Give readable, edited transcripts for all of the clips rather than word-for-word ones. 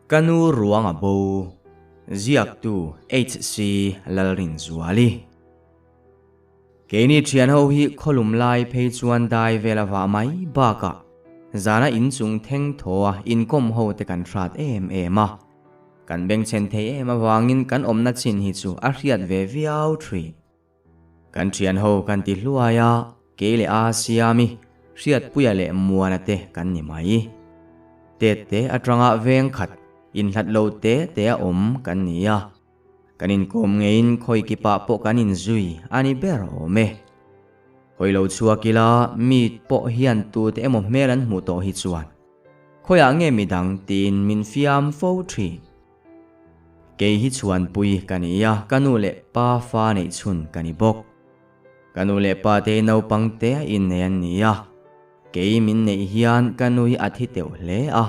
Kanu ruang abo ziak tu HC lalrin zuali Keni trian ho hi kholum lai phei chuan dai vela wa mai ba ka zana in chung theng thoa in kom ho te kan rat ma kan beng chen the ema wangin kan omna chin hi chu a riat ve viau thri kan trian ho kan ti hluaya kele a siami riat puya le muana te kan ni mai te atranga veng khat in hlat lo te a kan nia kanin kom ngein khoi ki pa po kanin zui ani ber ome khoi lo chuakila mi po hian tu te emo melan mu to hi chuan khoya nge mi dang tin min fiam fo thri ke hi chuan pui kania kanu le pa fa nei chun kani bok kanu le pa te no pang te in ne an nia ke min nei hian kanu hi athi teu hle a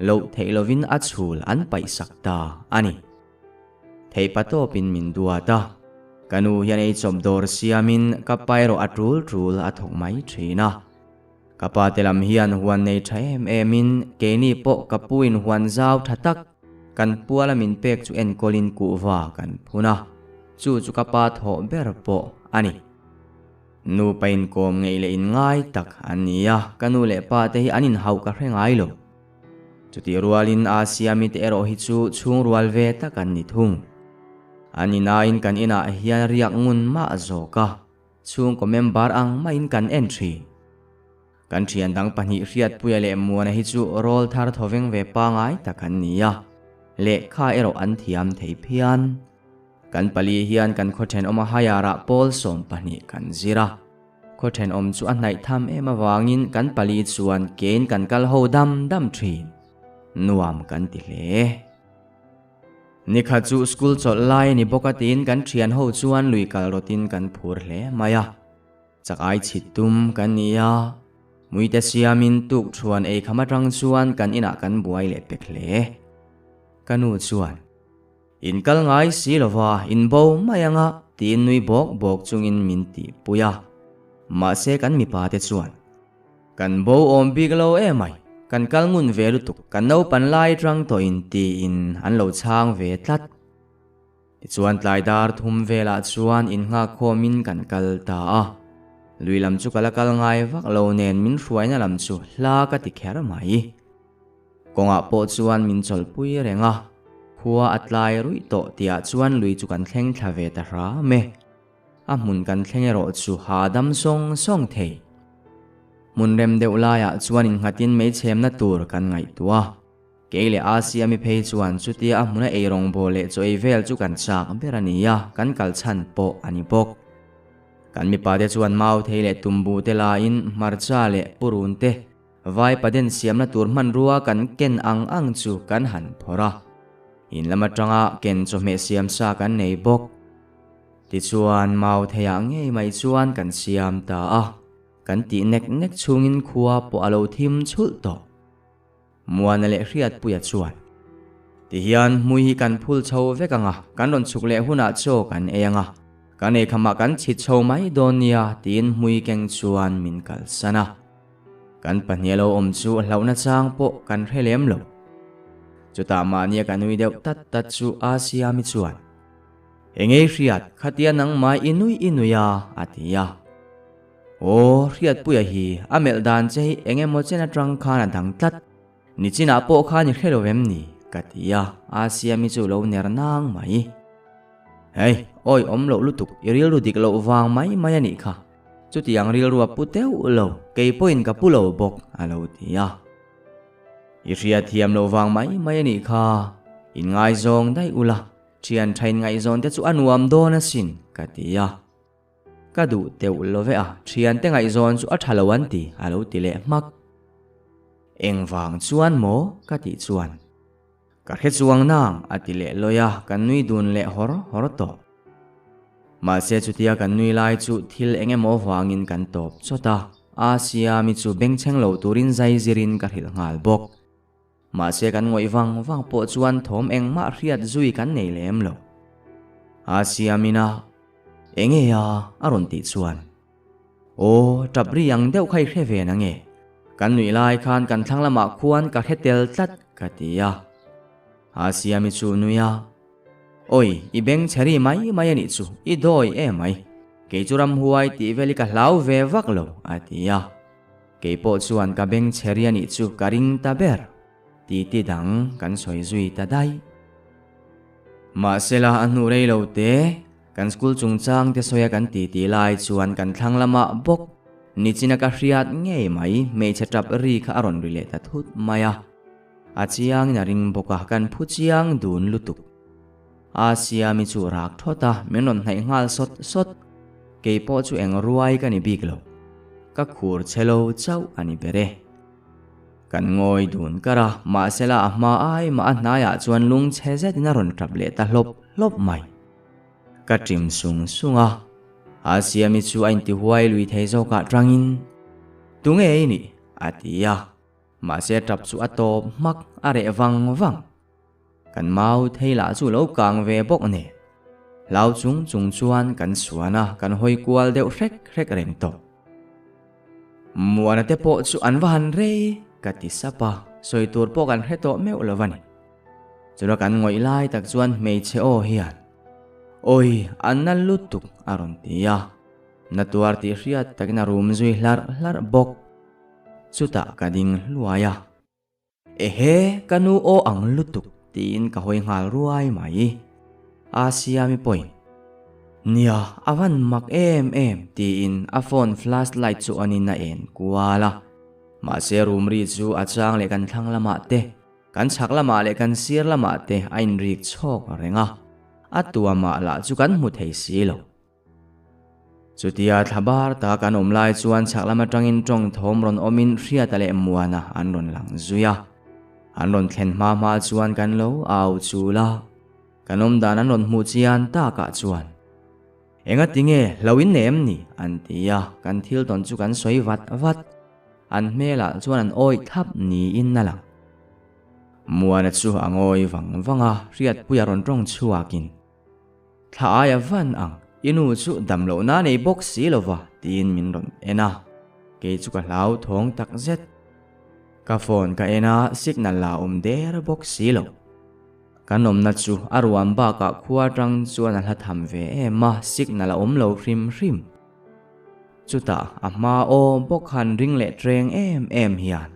lo theilovin a chul an pai sakta ani thei pato pin min duata kanu hian ei chom dor siamin kapairo atrul athok mai thina kapa telam hian huan nei thaem emin keni po kapuin huan zau thatak kan puala min pek chu en kolin ku wa kan phuna chu kapa tho ber po ani nu pain kom ngei le in ngai tak ania kanu le pa te hi anin hau ka hrengai lo chuti rualin asiami te ero hi chu chung rual ve ta kan ni thung ani nain kan ina hian riak ngun ma zoka chung ko member ang main kan entry kan thian dang pani riat puya le muana hi chu rol thar thoveng ve pa ngai ta kan nia le kha ero an thiam thei phian kan pali hian kan khothen oma hayara pol som pani kan zira khothen om chu a hnai tham ema wangin kan pali chuan ken kan kal ho dam thin nuam kan ti hle nikha chu school chol lai ni bokatin kan thian ho chuan lui kal rotin kan phur hle maya chakai chitum kan nia muite siamin tuk chuan ei khamatang chuan kan ina kan buai le pek hle kanu chuan in kal ngai silowa in bo mayanga tin nui bok chungin min ti puya ma se kan mi pa te chuan kan bo om big lo emai kan kal ngun ve lutuk kan no pan lai trang to in ti in an lo chang ve tlat chuan tlai dar thum vela chuan in nga khomin kan kal ta a luilam chu kala kal ngai vak lo nen min hruaina lam chu hla ka ti kher mai konga po chuan min chol pui renga khuwa atlai rui to tia chuan lui chu kan thleng thave ta ra me a mun kan thlengero chu hadam song thei mun rem deulaya chuan in ngatin mei chemna tur kan ngai tua keile asia mi phei chuan chutia a muna eirong bole choi vel chu kan chak berania kan kal chan po ani bok kan mi pa de chuan mau theile tumbu te la in marcha le purun te vai paden siamna tur man ruwa kan ken ang chu kan han phora in lama tanga ken cho me siam sa kan nei bok ti chuan mau theya ngei mai chuan kan siam ta a kan ti nek chungin khuwa po alo thim chul to muana le riat puya chuan ti hian mui hi kan phul chho vekanga kan ron chuk le huna cho kan eanga kan e khama kan chi chho mai donia tin mui keng chuan min kal sana kan panielo om chu hlauna chang po kan relem lo chuta mania kan ui deuh tat chu asia mi chuan engei riat khatia nang mai inuya atia o riat puya hi amel dan che enge mo chena trang khana dang tlat ni china po kha ni khelovem ni katia asia mi chu lo ner nang mai hey oi om lo lutuk iril ru dik lo wang mai ani kha chuti ang ril ruwa puteu lo kei point ka pulo bok alo tia iria thiam lo wang mai ani kha in ngai zong dai ula thian thain ngai zon te chu anuam do na sin katia kadu teu love a thian te ngai zon chu a thalowan ti alo ti le mak engwang chuan mo kati chuan ka khe chuang nang ati le loya kan nui dun le hor to ma se chutia kan nui lai chu thil enge mo wangin kan top chota asia mi chu bengcheng lo turin zai zirin ka hil ngal bok ma se kan ngoi wang po chuan thom eng ma riat zui kan nei lem lo asia mina enge ya aron ti chuan o tabri yang deuh khai hre ve na nge kan nui lai khan kan thlangla ma khuan ka hetel tlat katia Asia mi chu nuya oi I beng cheri mai ani chu I doi mai ke churam huai ti veli ka hlau ve vak lo atia ke po chuan ka beng cheri ani chu karing ta ber ti dang kan soi zui ta dai ma sela anu rei lo te kan school chung chang te soya kan ti lai chuan kan thlang lama bok ni china ka hriat nge mai me chatap ri kha aron rile ta thut maya achiang na ring boka kan phuchiang dun lutuk Asia mi chu rak thota menon hai ngal sot ke po chu eng ruai ka ni biglo ka khur chelo chau ani bere kan ngoi dun kara ma sela ma ai ma naya chuan lung cheze dina ron traple ta lop mai ka trim sunga Asia mi chu ain ti huai lui thei zo ka trangin tunge ni atia ma se trap chu atop mak are wang kan mau thei la chu lo kang ve bok ne lau chung chuan kan suana kan hoi kwal deuh hrek reng to muana te po chu an van re kati sapa soi tur po kan hreto meu lovani chura kan ngoi lai tak chuan mei che o hian oi annal lutuk aron tia na tuar ti hriat takna room zui hlar bok chuta kading luaya ehe kanu o ang lutuk tin ka hoi ngal ruai mai Asia mi point nia avan mak em tin a phone flashlight chu anin na en kuala ma se room ri chu achang le kan thlang lama te kan chak lama le kan sir lama te ain rik chok renga atua ma la chu kan mu thei si lo chutia thabar ta kan omlai chuan chak lama tangin tong thom ron omin hria tale muana an ron lang zuya an ron thlen ma chuan kan lo au chula kanom dan an ron mu chian ta ka chuan enga tinge lawin nem ni an tia kan thil ton chu kan soi vat an mela chuan an oi thap ni in na lang muana chu angoi wanga riat puyaron tong chuakin thaya van ang inu chu damlo na nei box si lova tin min ron ena ke chu ka hlau thong tak zet ka phone ka ena signal la der box si lo kanom na chu arwam ba ka khuwa tang chuan ala tham ve ema signal a lo hrim chuta ama o bokhan ring le treng em hian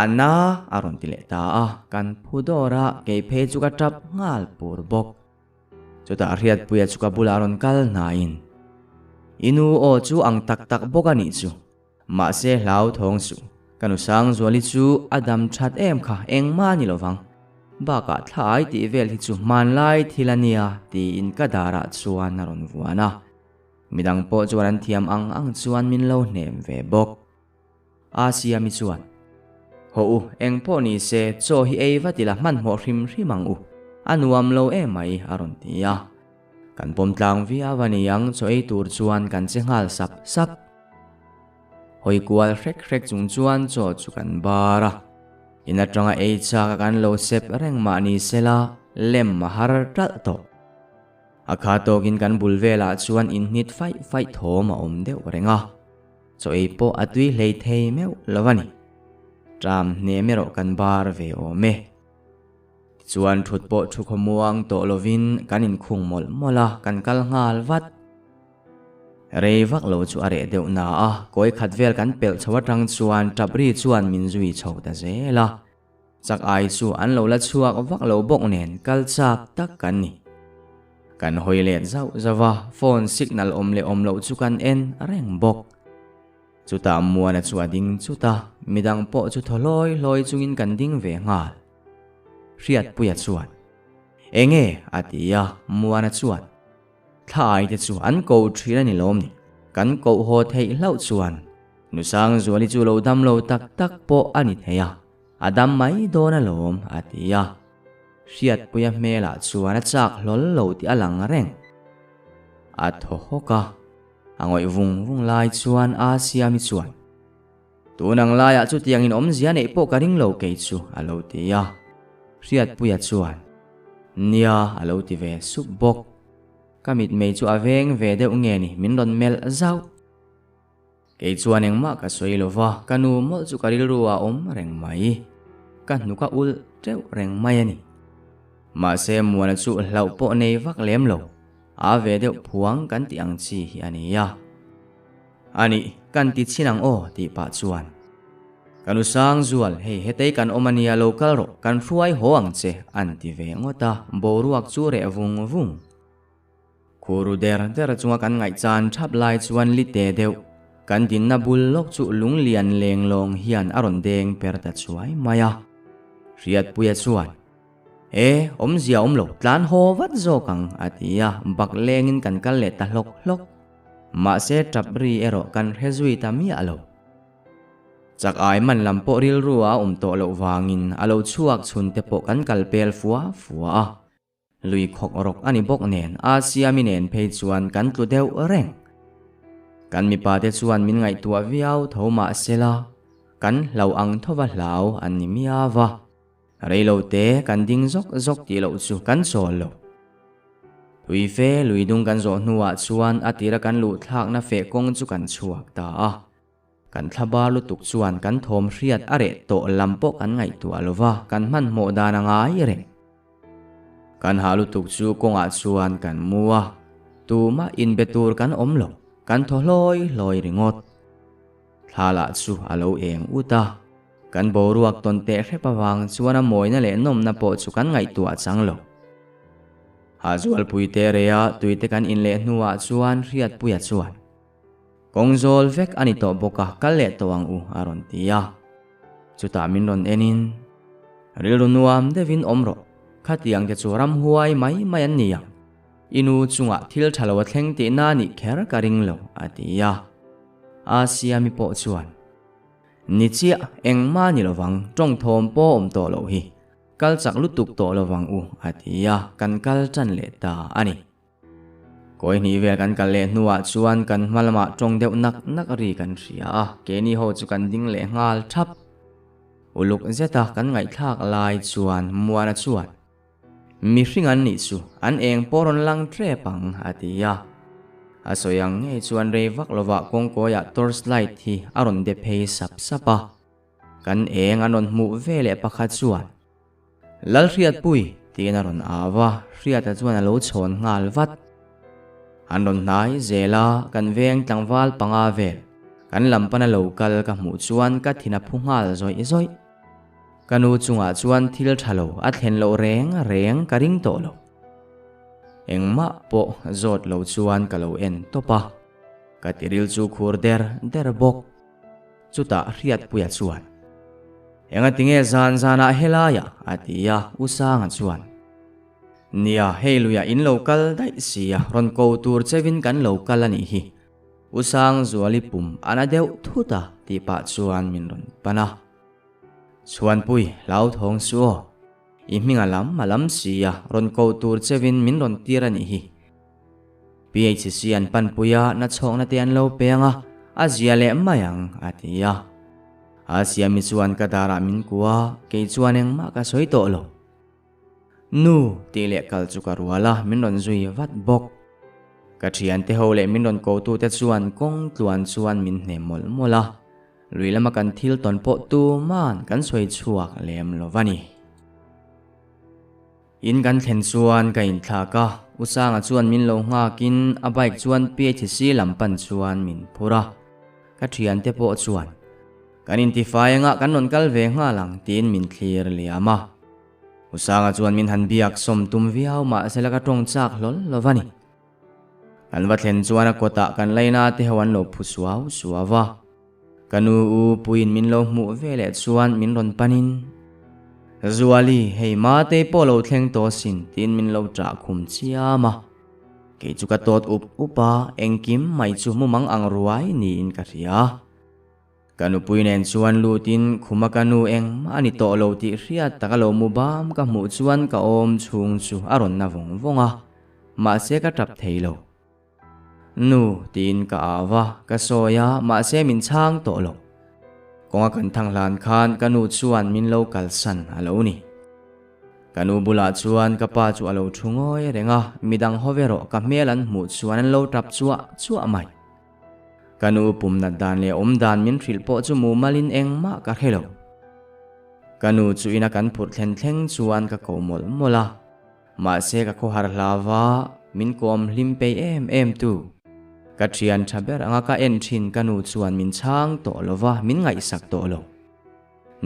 anna aron tile ta a kan phudora ke phe chu ka tap ngal pur bok chuta riat puya chu ka bularon kal nain inu o chu ang tak bokani chu ma se hlau thong su kanu sang zuali chu adam that em kha engma ni lovang ba ka thlai ti vel hi chu man lai thilania ti in ka dara chuan naron vuana midang po chuan thiam ang chuan min lo nem ve bok Asia mi chuan ho u eng po ni se cho hi eva tila man ho hrimang u anuam lo mai aron tia kan pom tlang vi awani yang choi tur chuan kan chengal sap hoi kwal hrek chung chuan cho chu kan bara ina tanga e cha kan lo sep reng ma ni sela lem mahar tal to akha to kin kan bulvela chuan in nit fai thoma om deuh renga cho e po atui hlei thei meu lovani tram ne mero kan bar ve o me chuan thut po thu khomuang to lovin kanin khung mola kan kal ngal vat rei vak lo chu are deuh na a koi khatvel kan pel chawatang chuan tabri chuan min zui chho ta zela chak ai chu an lo la chuak vak lo bok nen kal chak tak kan ni kan hoilet zau zawa phone signal om lo chu kan en reng bok chuta muana chu ading chuta midang po chu tholoi chungin kan ding ve ngal riat puya chuan enge atia muana chuan thai te chu an ko thira ni lom ni kan ko ho thei hlau chuan nu sang zuali chu lo dam lo tak po ani theya adam mai dona lom atia riat puya mela chuan a chak hlol lo ti alang reng a tho hoka angoi vung lai chuan Asia mi chuan tunang laya chu tiang in om zia nei po karing lo ke chu alo tia riat puya chuan nia alo ti ve sup bok kamit mei chu aveng ve deuh nge ni min ron mel zau ke chuan engma ka soilova kanu mol chu karil ruwa om reng mai kan nuka ul teu reng mai ani mà se muan chu lau po nei vak lem lo a ve deuh phuang kan ti ang chi hi ania ani kan ti chinang o ti pa chuan kanu sang zual hei hetei kan omania local ro kan hruai ho ang che an ti ve ngota boruak chu re vung vung khuru der chunga kan ngai chan thap lai chuan li te deuh kan din na bul lok chu lung lian leng long hian aron deng per ta chuai maya riat puya chuan om zia lo tlan ho wat zo kang atia bak lengin kan kal le ta hlok hlok ma se trapri ero kan hezui ta mi alo chak ai man lampo ril ruwa to lo wangin alo chuak chun te po kan kalpel fuwa lui khok rok ani bok nen asia mi nen phei chuan kan tlu deuh reng kan mi pa te chuan min ngai tua viau thoma sela kan lau ang thova hlau an ni miawa reilo te kan ding zok ti lo chu kan sol lo lui fe lui dung kan zo hnuwa chuan atira kan lu thlak na fe kong chu kan chuak ta a kan thaba lu tuk chuan kan thom hriat are to lampo kan ngai tu alova kan man mo dana ngai reng kan halu tuk chu konga chuan kan muwa tuma in betur kan omlo kan tholoi ringot thala chu alo eng uta kan boruak ton te repawang chuana moina le nom na po chu kan ngai tua changlo hazual puite rea tuite kan in le hnuwa chuan riat puya chuan kongjol vek ani to boka kal le towang u aron tia chuta min ron enin rilrunuam devin omro khatiang te churam huai mai an nia inu chunga thil thalo thleng ti na ni kher karing lo atia asia mi po chuan ni chia engma ni lowang tong thom po to lo hi kal chak lutuk to lowang u atia kan kal chan le ta ani koi ni vel kan kal le nuwa chuan kan malama tong deuh nak ri kan ria ke ni ho chu kan ding le ngal thap uluk zeta kan ngai thak lai chuan muana chuan mi hringan ni chu an eng poron lang tre pang atia asoyang nge chuan rei vak lova kongkoya torchlight hi aron de phei sapa kan eng anon mu vele pakhat chuan lal hriat pui tin aron awa hriat a chuan alo chhon ngal vat anon nai zela kan veng tlangwal panga vel kan lampana local ka mu chuan ka thina phungal zoi kanu chunga chuan thil thalo a thlen lo reng karing to lo engma po zot lo chuan kalo en topa katiril chu khur der bok chuta hriat puya chuan enga tinge zana helaya atia usanga chuan nia heiluya in local dai sia ron ko tur chevin kan local ani hi usang zuali pum anadeu thuta ti pa chuan min ron pana chuan pui lau thong suo iming malam sia ron ko tur chevin min ron tirani hi phc an pan puya na chhong na te an lo penga azia le mayang atia asia mi chuan ka dara min kuwa ke chuan eng ma ka soi to lo nu ti le kal chu ka ruala min ron zui vat bok ka thian te ho le min ron ko tu te chuan kong tluan chuan min hne mola luilama kan thil ton po tu man kan soi chuak lem lovani in kan thlen chuan ka in thlaka usanga chuan min lo nga kin a bike chuan phc lampan chuan min phura ka thian te po chuan kan intify nga kan non kal ve nga lang tin min clear liama usanga chuan min han biak som tum viau ma selaka tong chak lol lovani kan va thlen chuan a kota kan leina te hawan lo phusuaw suawa kanu u puin min lo mu vele chuan min ron panin zuali hei ma te polo thleng to sin tin min lo tra khum chiama ke chu ka tot upa engkim mai chu mumang ang ruai ni in ka ria kanu puinen chuan lutin khuma kanu eng ani to lo ti hriat takalo mu bam ka mu chuan ka om chung chu aron na vonga ma se ka tap theilo nu tin ka awa ka soya ma se min chang to lo konga kan thang lan khan kanu chuan min lo kalsan alo ni kanu bula chuan ka pa chu alo thungoi renga midang hovero ka melan mu chuan lo tap chua mai kanu pumna dan le dan min thil po chu mu malin engma ka helo kanu chu ina kan phur thlen thleng chuan ka komol mola mà se ka kho har lava min kom lim pe em tu ka trian thaber anga ka en thin kanu chuan min chang to lova min ngai sak to lo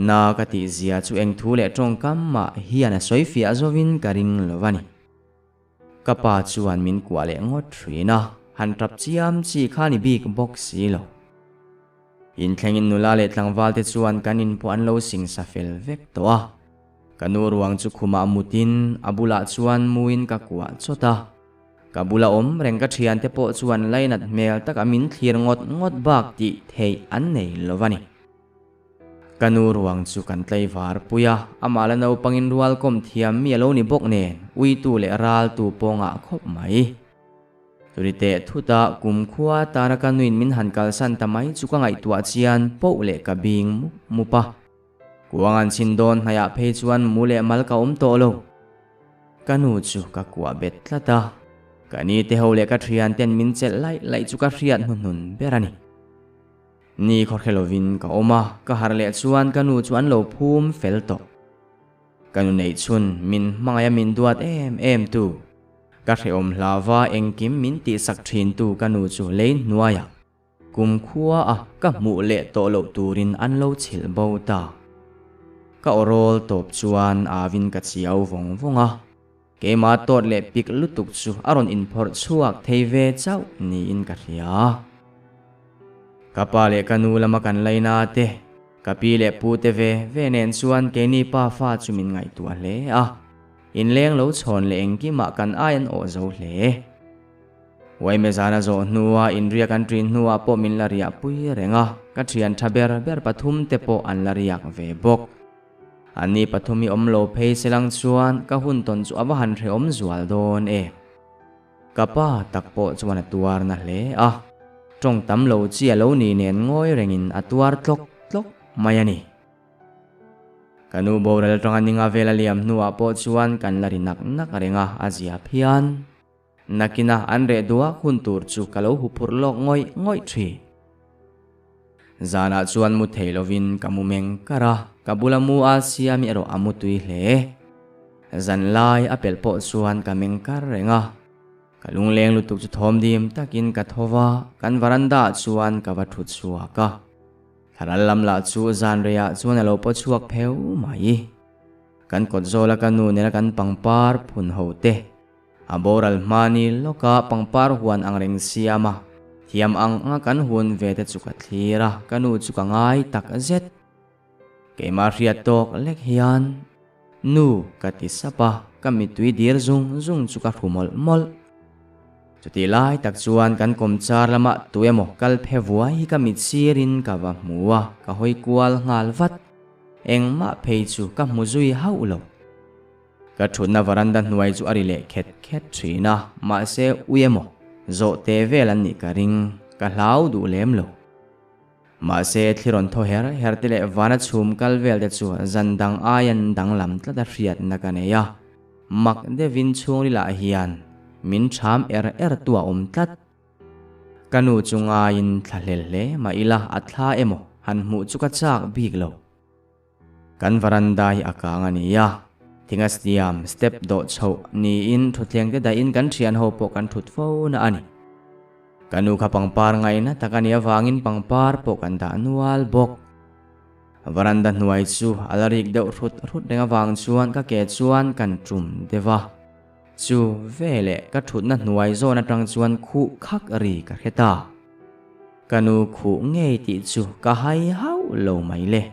na ka ti zia chu eng thu le tong kam ma hian a soifia zovin karing lovani ka pa chuan min kwa le ngot thrina han trap chiam chi khani big box si lo in thlengin nula le tlangwal te chuan kanin po an lo sing sa fel vek to a kanu ruang chu khuma mutin abula chuan muin ka kwa chota kabula reng ka thian te po chuan lainat mel tak amin thlir ngot bak ti thei an nei lovani kanu ruang chu kan tlai var puya amala no pangin rual kom thiam mi alo ni bok nen ui tu le ral tu ponga khop mai turite thuta kum khuwa tara kanuin min hankal san tamai chu ka ngai tua chian po le ka bing mupa kuangan sindon haya phei chuan mule malka to lo kanu chu ka kwa bet tlata kani te ho le ka thian ten min chel lai chu ka hriat hun berani ni khor khelovin ka oma ka harle chuan kanu chuan lo phum fel to kanu nei chun min mangaya min duat em tu ka hreom hlawa engkim min ti sak thin tu kanu chu lein nuaya kum khuwa a ka mu le to lo turin an lo chil bo ta ka orol top chuan avin ka chiau vonga ke ma tot le pik lutuk chu aron in phor chuak theive chau ni in ka ria kapale kanu lama kan laina te kapile pu te ve nen chuan ke ni pa fa chumin ngai tu le a in leng lo chon le engki ma kan ayan o zo hle wai me zana zo nuwa in ria kan trin nuwa po min la ria pui renga ka thian thaber ber pathum te po an la riak ve bok ani pathumi omlo phei selang chuan ka hun ton chu awa han re om zual don kapa takpo chuan atuar na hle a trong tam lo chi alo ni nen ngoi rengin atuar tlok mayani kanu boral tong aninga vela liam nuwa po chuan kan lari nak renga azia phian nakina anre duwa huntur chu kalo hupur lok ngoi thi zana chuan mu theilovin kamumeng kara kabulamu asia mi ro amutui hle zanlai apel po chuan kameng kar renga kalung leng lutuk chu thom dim takin ka thowa kan varanda chuan ka va thut chuaka tharalam la chu zan rea chuan alo po chuak pheu mai kan kot zola kanu nera kan pangpar phun hote aboral mani loka pangpar huan angreng siama thiam ang nga kan hun ve te chuka thira kanu chuka ngai tak zet ke ma riat tok lek hian nu katisapa kamitui dir zung chuka mol chuti lai tak chuan kan komchar lama tuemo kal phevuai hi kamit sirin kawa muwa ka hoi kwal ngal vat engma phei chu ka muzui haulo ka thuna varanda nuai chu arile khet thina ma se uemo zo te velan ni karing ka hlau du lem lo ma se thliron tho her tele wana chum kal vel te chu zandang ayan danglam tlada hriat nakaneya mak devin chung la hian min cham tua tat kanu chunga in thlele ma ila athla emo han mu chuka chak big lo kan varanda hi akanga niya thinga stiam step do chho ni in thutleng te da in kan thian ho po kan thut fo na ani kanu kha pangpar ngai na takania wangin pangpar po kan da anual bok varanda nuai chu alarik deuh rut renga wang chuan ka ke chuan kan trum dewa chu vele ka thut na nuai zo na tang chuan khu khak ri ka kheta kanu khu ngei ti chu ka hai hau lo mai le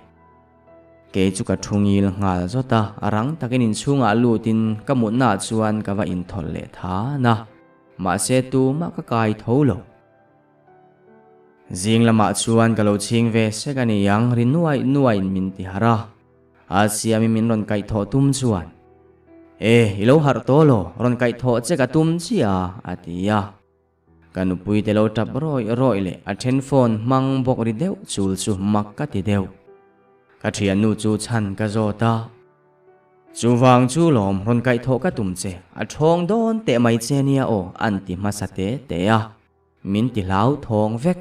ke chu ka thungil ngal zota arang takin in chunga lutin ka mu na chuan ka va in thol le tha na ma se tu ma ka kai tholo zing lama chuan ka lo ching ve se ka ni yang rin nuai min ti hara asia mi min ron kai tho tum chuan ilo har tolo ron kai tho che ka tum chia atia kanu pui te lo tap roi le a then phone mang bok ri deu chul chu mak ka ti deu ka thian nu chu chan ka zota chu wang chu lom ron kai tho ka tum che a thong don te mai che nia o an ti ma sa te a min ti lau thong vek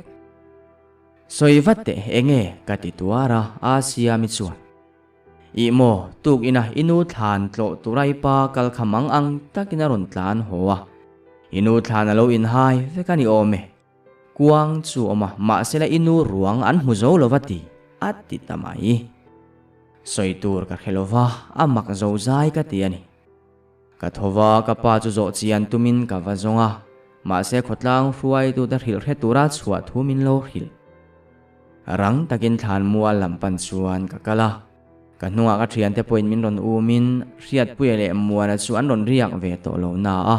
soi vat te enge ka ti tuara asia mi chuan imo tuk ina inu than tlo turai pa kal khamang ang takina ron tlan hoa inu than alo in hai vekani ome kuang chu oma ma sela inu ruang an muzo lovati atti tamai soitur ka khelova amak zo zai ka tiani ka thova ka pa chu zo chian tumin ka wazonga ma se khotlang ruai tu da hil khe tura chhuwa thumin lo hil rang takin than mual lampan chuan ka kala ka hnunga ka thian te point min ron umin riat puile muana chu an ron riak ve to lo na a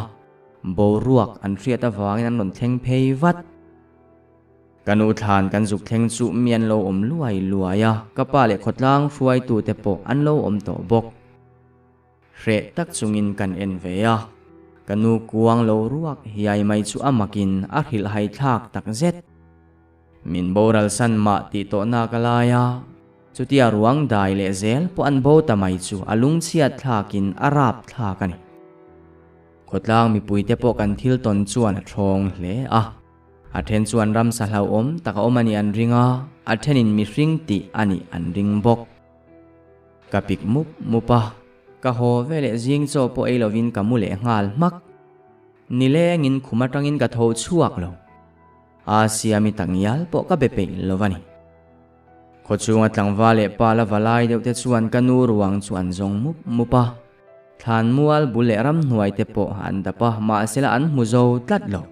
bo ruak an riat awangin an ron thleng phei wat kanu than kan zuk thleng chu mian lo om luai luaya ka pa le khotlang ruai tu te po an lo om to bok re tak chungin kan en ve a kanu kuang lo ruak hiai mai chu amakin a hil hai thak tak zet min boral san ma ti to na kalaya chutia ruang dai le zel po an bo tamai chu alung chiat thakin arap thakani khotlang mi puite po kan thil ton chuan a thong hle a athen chuan ram sa hlau om taka omani an ringa athenin mi hring ti ani an ring bok kapik mup mupa ka ho vele jing cho po eilovin kamule ngal mak nilengin khumatangin ka tho chuak lo asia mi tangyal po ka bepe lovani khochunga tlangwa le pala walai deute chuan kanu ruang chuan zong mup mupa than mual bule ram hnuai te po an dapa ma sela an muzo tlat lo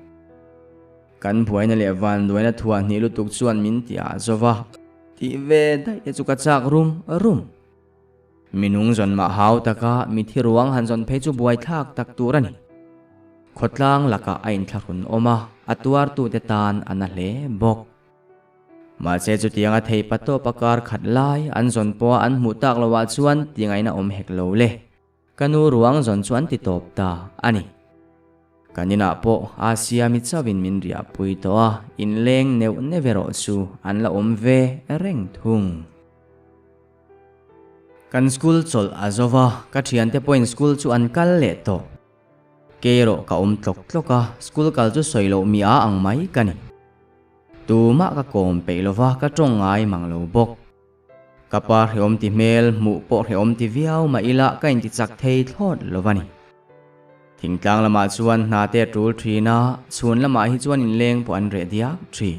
kan phuaina le van duaina thua ni lutuk chuan min tia zowa ti ve dai e chuka chak rum minung zon ma hau taka mi thi ruang han zon phei chu buai thak tak turani khotlang laka ain thlakun oma atuar tu te tan anahle bok ma che chu tianga thei pato pakar khat lai an zon po an mu tak lawa chuan tingai na om hek lo le kanu ruang zon chuan ti top ta ani kanina po asia mi chawin min ria pui to a in leng neu nevero chu an la om ve reng thung kan school chol azova ka thian te point school chu an kal le to kero ka tlok tloka school kal chu soilo mi a ang mai kani tuma ka kom peilova ka tongai manglo bok kapa hreom ti mel mu po hreom ti viau ma ila ka in ti chak thei thot lovani thingtlang lama chuan na te tul thina chhun lama hi chuan in leng po an re dia thi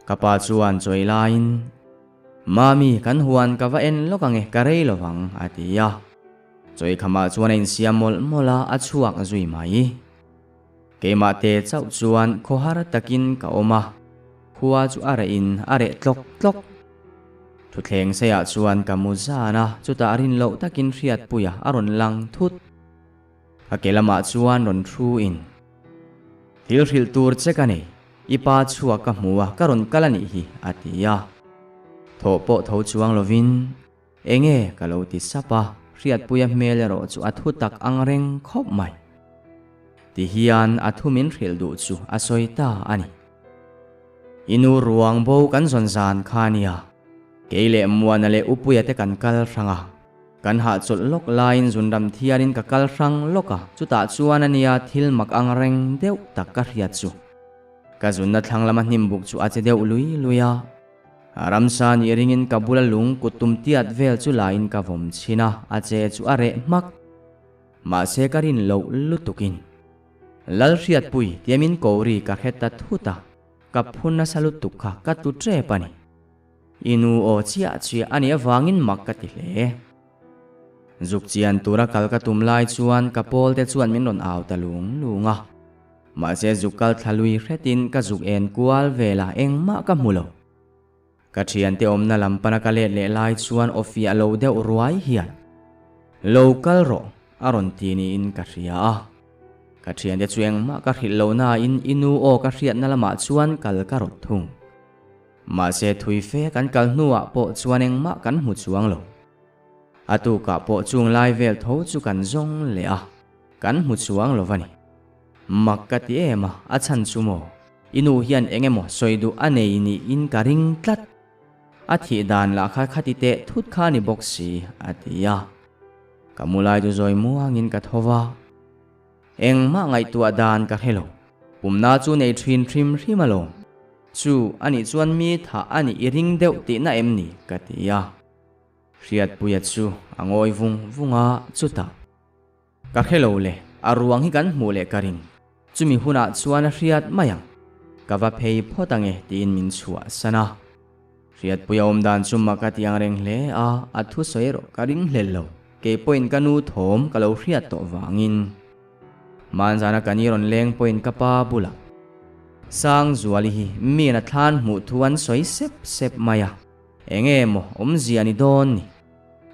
kapa chuan choilain mami kan huan ka va en lokange karei lowang atia choi khama chuan in siamol mola achuak zui mai keima te chau chuan khohar takin ka oma khuwa chu are in are tlok tlok thu thleng seya chuan kamuzana chuta arin lo takin riat puya aron lang thut akelama chuan ron thu in thil hril tur chekani ipa chuwa ka hmuwa karon kalani hi atia thopo tho chuang lovin enge kalo ti sapa riat puya melero chu athu tak angreng khop mai ti hian athumin hril du chu asoita ani inu ruang bo kan zon zan khania keile muana le upuya te kan kal ranga kan ha chul lok line zundam thiarin ka kal rang loka chuta chuan ania thil mak angreng deuh tak ka riat chu ka zunna thanglama hnimbuk chu ache deuh lui luya aramsan iringin kabula lung kutum tiat vel chu lain ka vom china ache chu are mak ma se karin lo lutukin lal riat pui tiamin kori ka kheta thuta ka phunna salut tukha ka tu tre pani inu o chia chia ani awangin makkati hle zuk chian tura kal ka tumlai chuan ka pol te chuan min ron aw talung lunga ma se zukal thalui hretin ka zuk en kual vela engma ka mulo ka thian te omna lampana ka le lai chuan ofia lo deuh ruai hian local ro aron tini in ka ria ka thian te chueng ma ka hril lo na in inu o ka hriat na lama chuan kal ka rot thung ma se thui fe kan kal hnuwa po chuan engma kan hmu chuang lo atu ka po chung lai vel tho chu kan zong le a kan hmu chuang lo vani makkati ema achan chumo inu hian engemo soidu anei ni in ka ring tlat athi dan la kha khati te thut kha ni boxi atia kamulai du zoi muangin ka thowa engma ngai tu adan ka helo pumna chu nei thin thrim hrimalo chu ani chuan mi tha ani iring deuh ti na emni katia riat puya chu angoi vunga chuta ka khelo le aruang hi kan mu le karing chumi huna chuan riat mayang kava phei photange tin min chua sana riat puya dan chuma ka tiang reng hle a athu soero karing hlelo ke point kanu thom kalo riat to wangin manjana kaniron leng point kapa bula sang zuali hi mi na than mu thuan soi sep maya engemo omziani don ni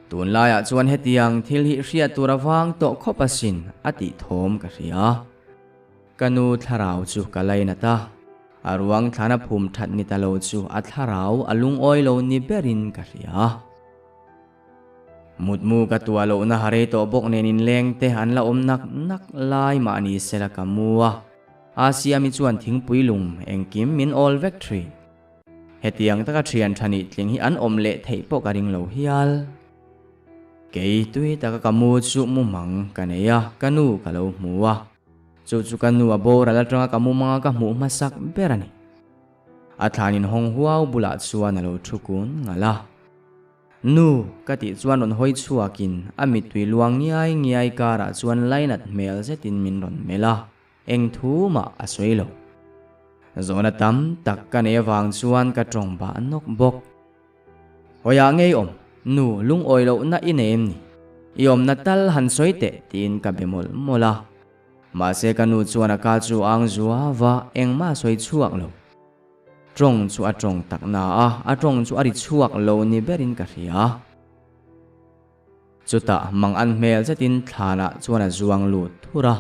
tun laya chuan hetiang thil hi riat turawang to khopasin ati thom ka ria kanu tharau chu kalaina ta aruang thana phum that ni talo chu atharau alung oilo ni berin ka ria mutmu ka tualo na hare to bok nenin leng te han la nak lai ma ni sela kamua asia mi chuan thing puilum engkim min all victory hetiang taka thian thani tling hi an omle thei po ka ring lo hial ke tui taka kamu chu mu mang kaneya kanu kalo muwa chu kanu abora la tanga kamu manga ka mu masak berani athanin hong huaw bula chuan alo thukun ngala nu kati chuan on hoi chuakin ami tui luang ngiai kara chuan lainat mel zetin min ron mela eng thu ma asoilo zona tam tak kane wang chuan ka tong ba nok bok hoya ngei om nu lung oilo na inem ni iom na tal han soite tin ka bemol mola ma se kanu chuan ka chu ang zuwa wa eng ma soi chuak lo trong chu atong tak na a trong chu ari chuak lo ni berin ka ria chuta mang an mel zetin thana chuan a zuang lut thura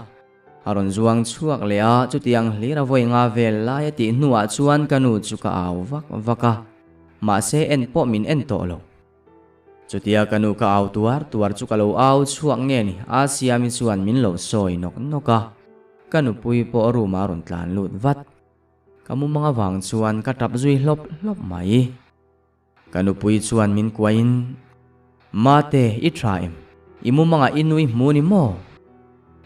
aron zuang chuak lea chutiang hlira voi nga vel lai ti nuwa chuan kanu chu ka aw vaka ma se en po min en to lo chutia kanu ka aw tuar chu ka lo aw chuak nge ni asia mi chuan min lo soi noka kanu pui po ru ma ron tlan lut vat kamu mga wang chuan ka tap zui hlop mai kanu pui chuan min kwain mate I traim imu mga inui muni mo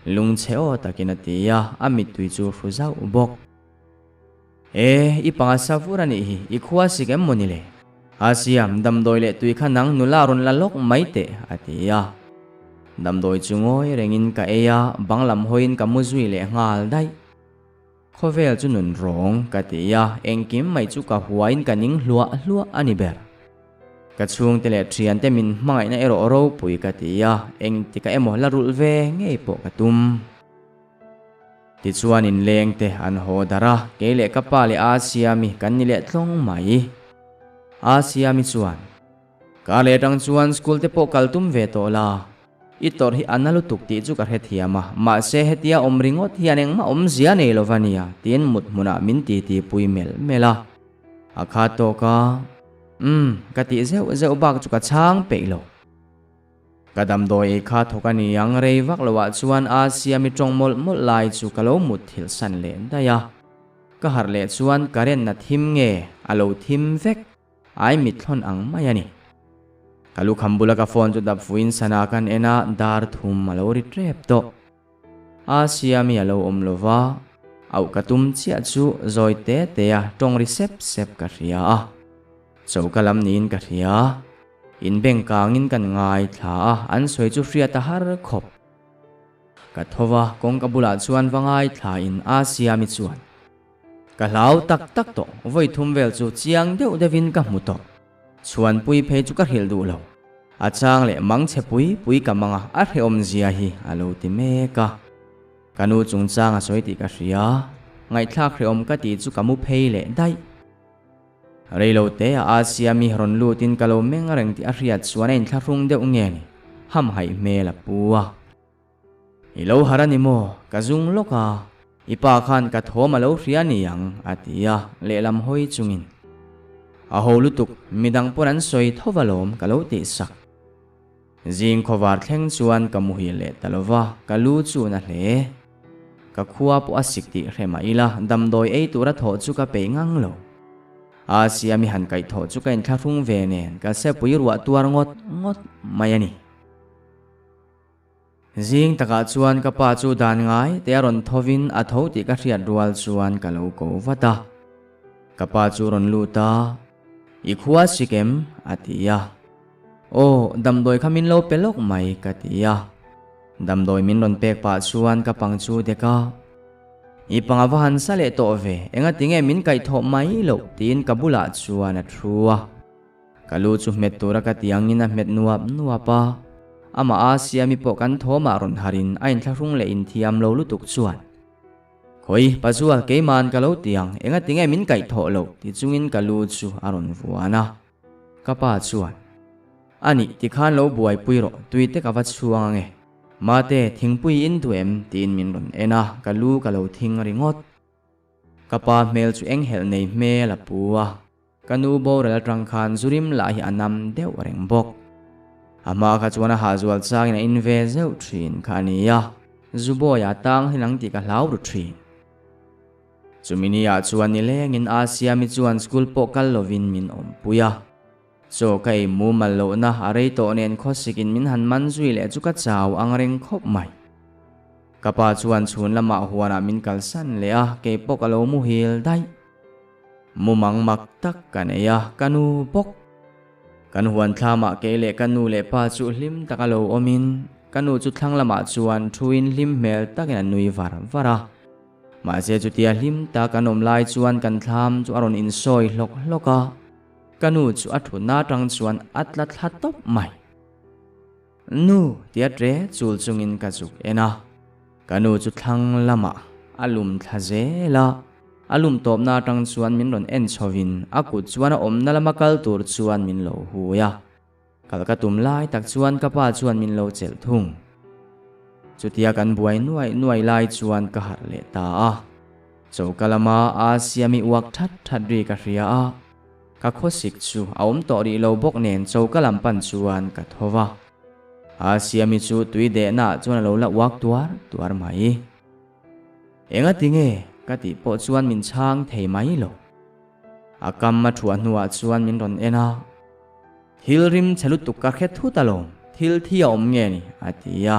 lung cheo takinatia amit tui chu fuzau bok ipanga savurani hi ikhwa sigem monile asiam damdoi le tui khanang nularon lalok maite atia damdoi chungoi rengin ka eya banglam hoin kamuzui le ngal dai khovel chunun rong katia engkim mai chu ka huain kaning hlua ani ber ka chung tele thian te min mangai na ero ro pui katia eng tika emo larul ve ngei po katum ti chuan in leng te an hodara kele kapa le asia mi kan ni le thlong mai asia mi chuan ka le tang chuan school te po kaltum ve to la itor hi analu tukti chu ka hethiama ma se hetia omringot hianeng ma omzia nei lovania tin mut muna min ti pui mela akha to ka kati zeu bak chu ka chang peilo kadam doi kha thokani yang rei vak lowa chuan asia mi tongmol mol lai chu kalo mut thil san len daya ka har le chuan karen na thim nge alo thim vek ai mi thlon ang mayani kalu khambula ka phone chu dap fuin sana kan ena dar thum malo ri trep to asia mi alo omlova au katum chia chu zoite te ya tong ri sep ka ria chokalam nin ka ria in beng kangin kan ngai tha an soi chu fria ta har khop ka thowa kong kabula chuan wangai tha in asia mi chuan ka lau tak to voi thum vel chu chiang deuh devin ka muto chuan pui phei chu ka hil du lo achang le mang che pui ka manga a hreom zia hi alo ti me ka kanu chung changa soiti ka ria ngai thla hreom ka ti chu kamu phei le dai reilo te asia mi ron lutin kalo meng reng ti a riat chuan in tharung deuh nge ni ham hai me la puwa ilo harani mo ka zung loka ipa khan ka thoma lo riani yang atia le lam hoi chungin a holutuk midang puran soi thovalom kalo ti sak jing khowar thleng chuan kamuhi le talova kalu chu na hle ka khuwa pu asik ti hrema ila damdoi ei tura tho chu ka pe ngang lo asia mi han kai tho chu kain tharung ve nen ka se pui ruwa tuar ngot mayani jing taka chuan ka pa chu dan ngai te ron thovin a tho ti ka hriat rual chuan ka lo ko wata ka pa chu ron luta ikhuwa sikem atia o dam doi khamin lo pelok mai ka tia dam doi min ron pek pa chuan ka pang chu de ka I panga han sa le to ve enga tinge min kai tho mai lo tin ka bula chuan a thua kalu chu met tura ka tiang in a met nuapa ama asia mi po kan tho ma ron harin ain thlung le in thiam lo lutuk chuan khoi pazual ke man ka lo tiang enga tinge min kai tho lo ti chungin kalu chu aron vuana kapa chuan ani ti khan lo buai puiro tuite ka wat chuang nge mate thingpui in tuem tin min ron ena kalu kalo thing ringot kapa mel chu eng hel nei me la puwa kanu bo rel tang khan zurim la hi anam deuh reng bok ama kha chuana ha zual chang in inve zeu thin khania zubo ya tang hinang ti ka hlau ru thin chuminia chuan ni leng in asia mi chuan school po kal lovin min om puya so kai mu malo na arei to nen khosikin min han man zui le chu ka chaw angreng khop mai kapa chuan chhun lama huana min kalsan le a ke pokalo mu hil dai mumang mak tak kaneya kanu pok kan huan thlama ke le kanu le pa chu hlim takalo omin kanu chu thlang lama chuan thuin hlim mel takin nui vara ma se chu tia hlim ta kanom lai chuan kan thlam chu aron in soi loka kanu chu athuna tang chuan atla thatop mai nu tia tre chul chungin ka chuk ena kanu chu thlang lama alum thazela alum top na tang chuan min ron en chovin akut chuan om na lama kal tur chuan min lo huya kalkatum lai tak chuan kapa chuan min lo chel thung chutia kan buai nuai lai chuan ka har le ta a chokalama asia mi wak that ri ka ria a ka khosik chu aum to ri lo bok nen chokalam pan chuan ka thowa asia mi chu tui de na chuan lo la wak tuar mai enga tinge ka ti po chuan min chang thei mai lo akam ma thuan nuwa chuan min ron ena hilrim chalut tu ka khet thu talom thil thia om nge ni atia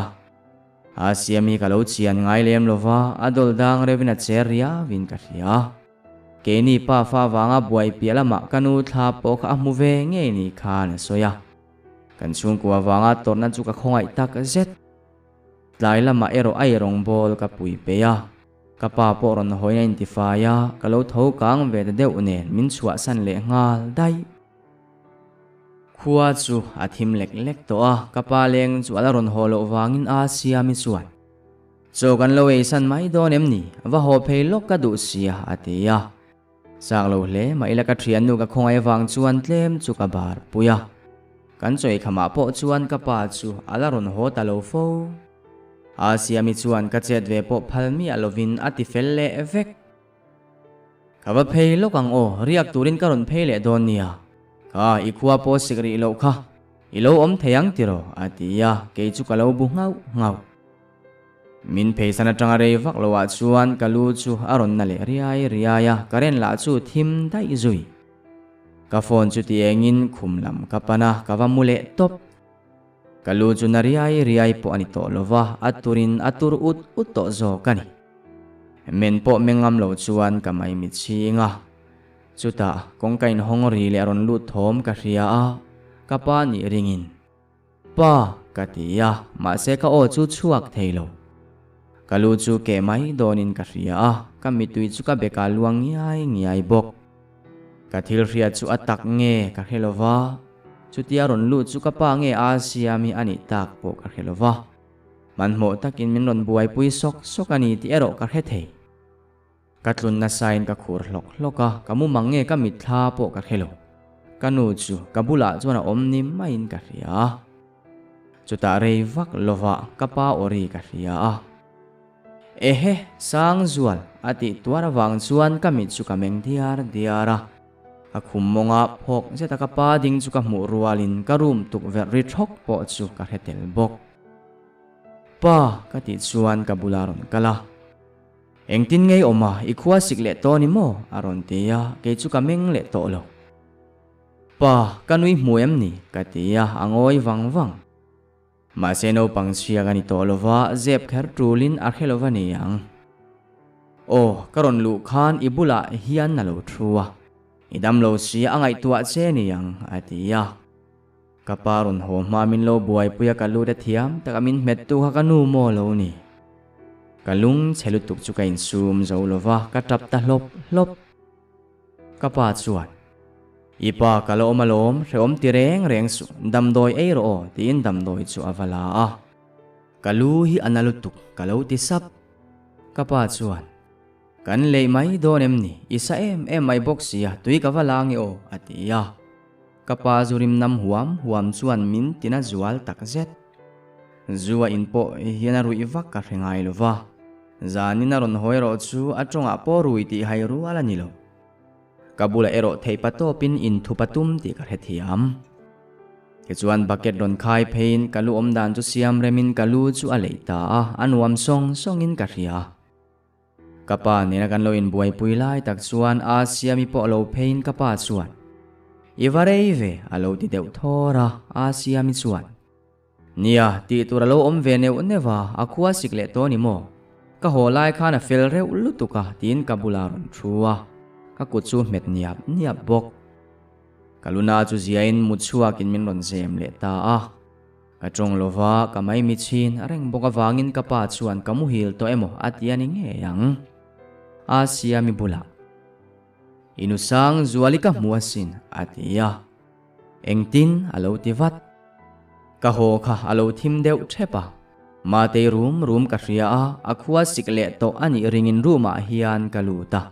asia mi ka lo chian ngai lem lova adol dang revina cheria win ka ria keni pa fa wanga buai pialama kanu tha po kha mu ve nge ni khan soya kan chung kwa wanga torna chu ka khongai tak zet tlai lama ero ai rong bol ka pui pe ya ka pa po ron hoina intifaya ka lo tho kang ve de deu nen min chua san le ngal dai khuwa chu athim lek to a ka pa leng chu ala ron holo wangin asia mi chuan so kan lo ei san mai don em ni wa ho phei lok ka du sia atia sang lo hle mai la ka thian nu ka khongai wang chuan tlem chu ka bar puya kan choi khama po chuan ka pa chu ala ron ho ta lo fo asia mi chuan ka chet ve po phalmi alovin ati fel le evek kawa phei lokang o riak turin karon phei le don nia ka ikhuwa po sigri lo kha ilo om theyang tiro atia ke chu ka lo bu ngau min phei sana tanga re vak lowa chuan kalu chu aron na le riaya karen la chu thim dai zui ka phone chu ti engin khumlam kapana kawa mule top kalu chu na riai po ani to lova aturin atur ut to zo kani men po mengam lo chuan kamai mi chinga chuta kongkain hongri le aron lut thom ka ria a kapa ni ringin pa katia ma se ka o chu chuak theilo kalu chu ke mai donin ka ria a kamitui chu ka beka luang ngiai bok ka thil ria chu atak nge ka helova chutia ron lu chu ka pa nge asia mi ani tak po ka helova manmo takin min ron buai pui sok ani ti ero ka hethei katlun na sain ka khur loka kamu mange ka mitha po ka helo kanu chu kabula chuan om nim main ka ria chuta rei vak lova kapa ori ka ria ehe sang zual ati tuara wang chuan kamit chu kameng diara akhum monga phok zeta ka pa ding chu ka mu rualin ka room tuk ver ri thok po chu ka hetel bok pa ka ti chuan ka bularon kala engtin ngei oma ikhua sikle to ni mo aron tia ke chu ka meng le to lo pa kanui muem ni ka tia angoi wang ma seno pangsia gani to lova zep kher trulin arkhelova ni yang o karon lu khan ibula hian na lo thruwa idam lo si angai tua che ni yang atia Kaparun ho mamin lo buai puya kalu da thiam takamin metu ha kanu mo lo ni. Kalung chelutuk chu kain sum zo lova katap ta lop lop. Kapa chuan ipa kalo malom reom ti reng su damdoi ei ro tin damdoi chu avala a. Kalu hi analutuk kalau ti sap. Kapa chuan kan lei mai donem ni isa em mai boxia tui kawalangi o atia. Kapa zurim nam huam chuan min tina zual takzet. Zuwa inpo hiana rui vak ka rengai lova. Zanina ron hoiro chu atonga po rui ti hairu ala nilo. Kabula ero thei patopin in thupatum ti ka hethiam. Kechuan bucket ron khai pein kalu omdan chu siam remin kalu chu aleita a anuam songin ka ria. Kapa nina kan lo in buai puilai tak chuan a siami po lo pein kapa chuan. Ivareve alo ti deu thora a siami chuan. Nia ti turalo omve neu neva akua sikle to ni mo. Ka holai khana fel reu lutuka tin kabula ron thua. Kakutsu met niap bok. Kaluna chu ziain mutsuak in min ron zem le ta a. Kachong lova kamay mitsin areng boka vangin kapa chuan kamuhil to emo at yan inge yang. Asia mi bula. Inusang zualika muasin at iya. Engtin alo tivat. Kaho ka alo timdeu trepa. Mate room kasria a akwa sikle to ani ringin ruma hian kaluta.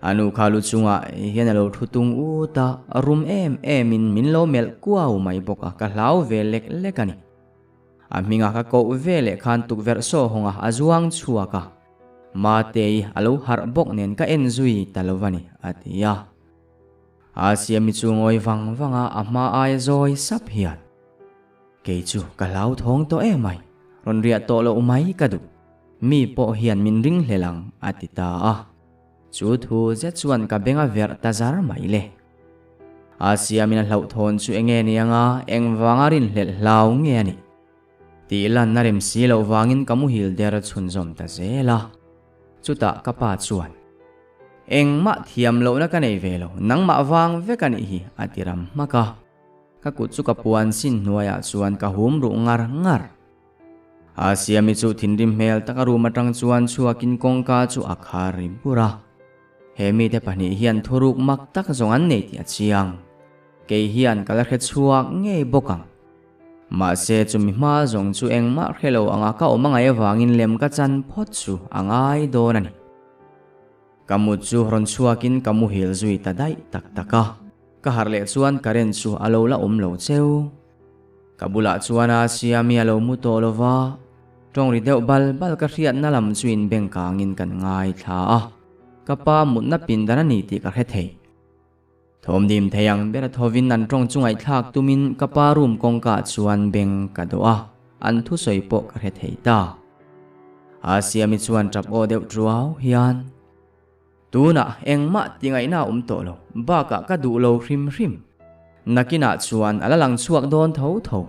Anu kalu chunga hian alo thutung uta room min minlo mel kuau mai boka kahlau velek lekani. Aminga ka ko vele khan tuk verso honga azuang chuaka. Matei alo har bok nen ka enzui talovani atia. Asia mi chungoi wanga ama ai zoi sap hian. Keichu kahlau thong to mai. Ron ria to lo umai kadu. Mi po hian min ring lelang atita a. Chu thu zet chuan ka benga ver tazar mai le. Asia min hlau thon chu enge nianga engwangarin hlel hlau nge ani. Ti lan narem si lo wangin kamuhil der chunzom ta zela. Chuta kapa chuan. Eng ma thiam lo na kanei velo nang ma wang ve kani hi atiram maka. Ka kutsu kapuan sin nuaya chuan ka humru ngar. Asia mi chu thinrim mel takaru matang chuan chuakin kongka chu akhari pura. Hemi te pani hian thuruk mak tak zongan nei ti achiang. Ke hian kalakhet chuak nge bokang. Ma se chu mi ma zong chu eng ma khelo anga ka omanga ewangin lem ka chan phot chu angai donani. Kamu chu ron chuakin kamu hil zui tadai taka. Ka harle chuan karen chu alo la lo cheu. Kabula chuan Asia mi alo mutolova. Trong ri deu bal ka riat na lam chuin bengkangin kan ngai tha a. Kapa mutna pindana ni ti ka hethei. Thom dim theyang bera thovin nan trong chungai thak tumin kapa room kongka chuan beng ka doa. An thu soipo ka hethei ta. Asia mi chuan trap o deu truaw hian. Tuna engma tingai na tolo. Baka ka du lo hrim. Nakina chuan alalang chuak don tho.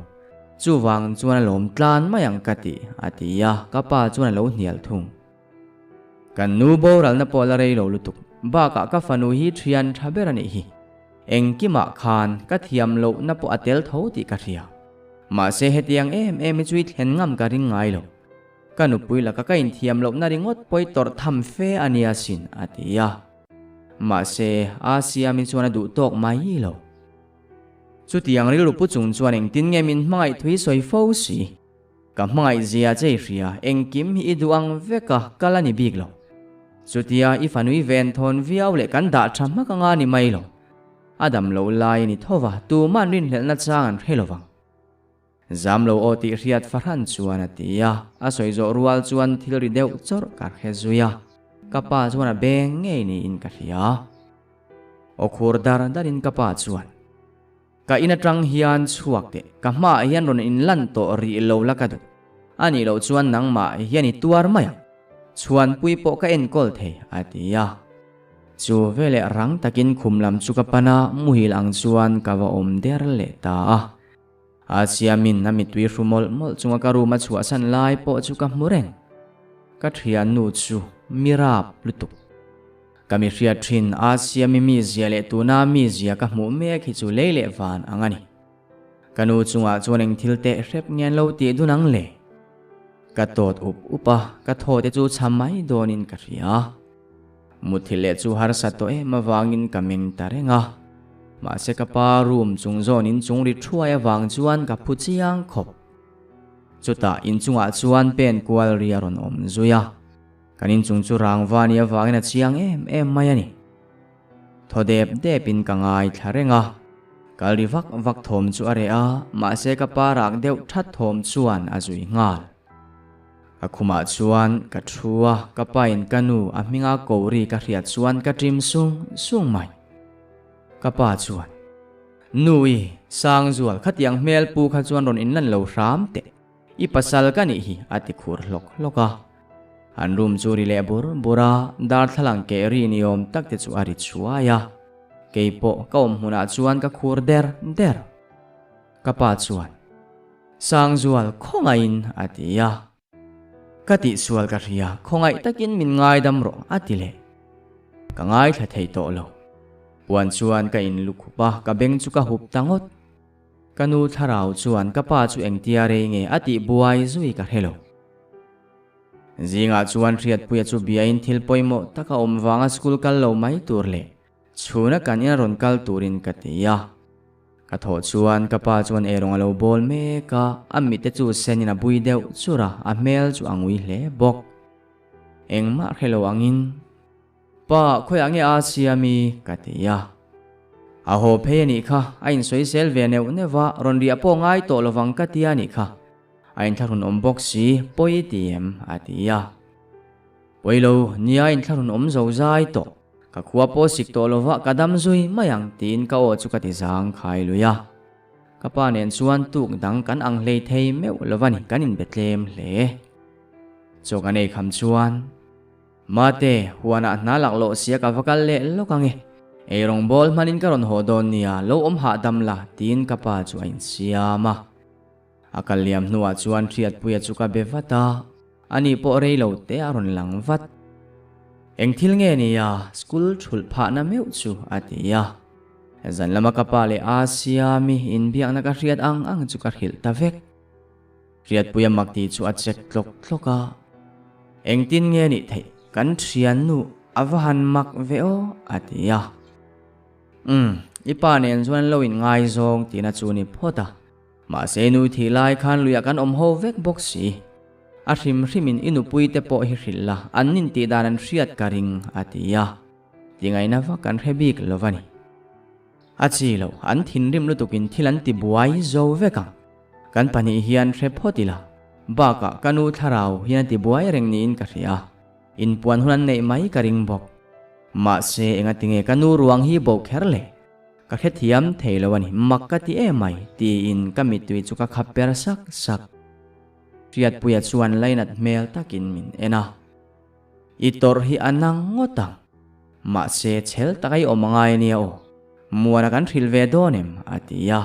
Chuwang chuan lom tlan mayang kati atia kapa chuan lo hnial thung. Kan nu boral na polarei lo lutuk. Baka ka fanu hi thian thaberani hi. Engkima khan ka thiam lo na po atel tho ti ka ria. Ma se hetiang em chui thlen ngam ka ring ngai lo. Kanupui la ka kain thiam lo na ringot poi tor tham fe ania sin atia. Ma se Asia mi chuan du tok mai lo. Chu tiang ril pu chung chuan eng tin nge min hmangai thui soi fo si. Ka hmangai zia chei ria engkim hi iduang veka kalani big lo. Chu tia ifanui ven thon viau le kan da thamma ka nga ni mai lo. Adam lo lai ni thova tu man rin hlel na changan helovang. Zam lo oti riat farhan chuan atia asoi zo rual chuan thilri deu chor kar hezuya. Kapa chuan a beng nge ni in ka ria. Okhur darin kapa chuan. Ka inatrang hian chuak te ka ma hian ron in lan to ri lo lakadu. Ani lo chuan nang ma hian i tuar maya. Chuan pui po ka enkol the atia. Chu vele rang takin khumlam chu ka pana muhil ang chuan ka wa om der le ta. Asia min na mitui rumol mol chunga ka ruma chua san lai po chu ka mureng. Ka thian nu chu mirap lutuk. Kami ria thin Asia mi zia le tuna mi zia ka mu me khi chu leile van angani. kanu chunga chuan eng thil te hrep ngen lo ti dunang le ka tot upa ka tho te chu chamai donin ka ria muthile chu har sa to e mawangin kameng tarenga ma se ka pa room chung zonin chung ri thuai awang chuan ka phuchiang khop chuta in chunga chuan pen kwal ria ron om zuya kanin chung chu rangwani awangin a chiang em mai ani thodep depin kangai tharenga kali vak thom chu are a ma se ka pa rak deuh that thom chuan azui ngal akhuma chuan ka thua ka pain kanu a minga kori ka hriat chuan ka trim sung mai ka pa chuan nui sang zual khatiang mel pu kha chuan ron in lan lo ram te I pasal ka ni hi ati khur loka an room chu ri le bura dar thalang ke ri niom tak te chu ari chuaya keipo ka huna chuan ka khur der ka pa chuan sang zual khongain atia kati sual ka ria khongai takin min ngai dam ro atile ka ngai tha thei to lo puan chuan ka in lukhupa ka beng chu ka hup tangot kanu tharau chuan ka pa chu engtiare nge ati buai zui ka helo zinga chuan riat puya chu biain thil poimo taka omwanga school kal lo mai turle chuna kania ron kal turin katia ka tho chuan ka pa chuan erong alo bol me ka amite chu senina bui deu chura a mel chu angui hle bok engma helo angin pa khoi ange asiami katia a ho phe ni kha ain soi sel ve neu newa ron ria po ngai to lowang katia ni kha ain tharun ombok si poi tiem atia poilo nia in tharun om zo zai to ka khuwa po sik to lowa kadam zui mayang tin ka o chu ka ti zang khai luya ka pa nen chuan tuk dang kan ang hlei thei meu lowani kanin betlem hle chokanei kham chuan mate huana nalak lo sia ka vakal le lokange erong bol manin karon hodon nia lo om ha damla tin ka pa chu ain siama akaliam nuwa chuan thiat puya chu ka bevata ani po rei lo te aron langvat engthil nge niya school thul pha na meu chu atia zan lama ka pa le asiami in biak na ka riat ang chu ka hil ta vek riat puya makti chu a chek tloka engtin nge ni thei kan thian nu avahan mak veo atia ipa nen chuan lo in ngai zong tina chu ni phota ma se nu thi lai khan luya kan om ho vek bok si a hrimin inu puite po hi hrilla annin ti danan hriat karing atia tingai na va kan hebik lovani achi lo an thin rim lu tukin thilan ti buai zo veka kan pani hian hre photila baka kanu tharau hian ti buai reng ni in ka ria in puan hunan nei mai karing bok ma se enga tinge kanu ruang hi bo kherle ka khethiam theilowani makkati e mai ti in kamitui chu ka khaper sak riat puya chuan lainat mel takin min ena itor hi anang ngotang ma se chel takai omangai nia o muana kan thilve donem atia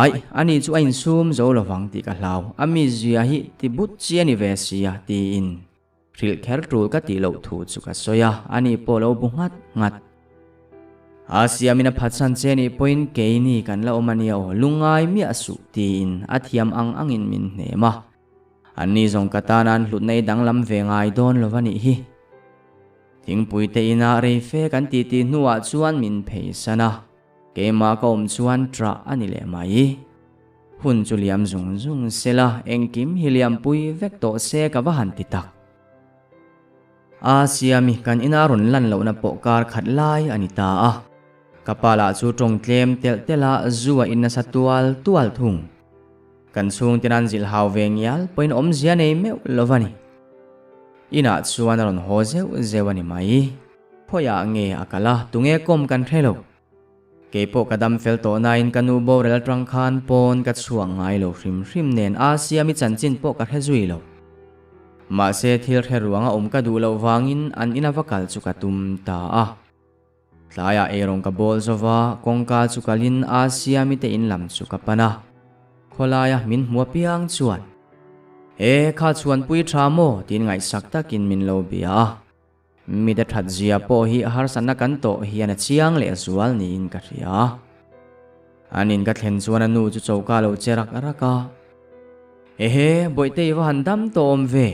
ai ani chu ain sum zo lowang ti ka hlau ami zia hi ti but chi ani ve sia ti in thil kher tul ka ti lo thu chu ka soya ani polo bungat ngat asia mina phatsan cheni point ke ni kan la omania o lungai mi asu tin athiam angin min nema ani zong katanan hlut nei danglam ve ngai don lovani hi thingpuite ina rei fe kan ti nuwa chuan min pheisana kema ka om chuan tra ani le mai hun chu liam zung sela engkim hiliam pui vek to se ka wahan ti tak asia mi kan ina ron lan lo na po kar khat lai ani ta a kapala chu tong tlem tela zuwa inna satual tual thung kan chung tinan zil haw veng yal point om zia nei me lovani ina chuan ron ho zewani mai phoya nge akala tunge kom kan thelo kepo kadam fel to nain kanu borel trang khan pon ka chuang ngai lo hrim nen asia mi chanchin po ka hezui lo ma se thil heruanga ka du lo wangin an ina vakal chu ka tum ta a tlaya erong ka bol zova kongka chu kalin asia mi te in lam chu ka pana kholaya min hua piang chuan kha chuan pui thamo tin ngai sakta kin min lo bia mi da that zia po hi har sanna kan to hi ana chiang le zual ni in ka ria anin ka thlen chuan anu chu chawka lo cherak araka he boite wa handam to om ve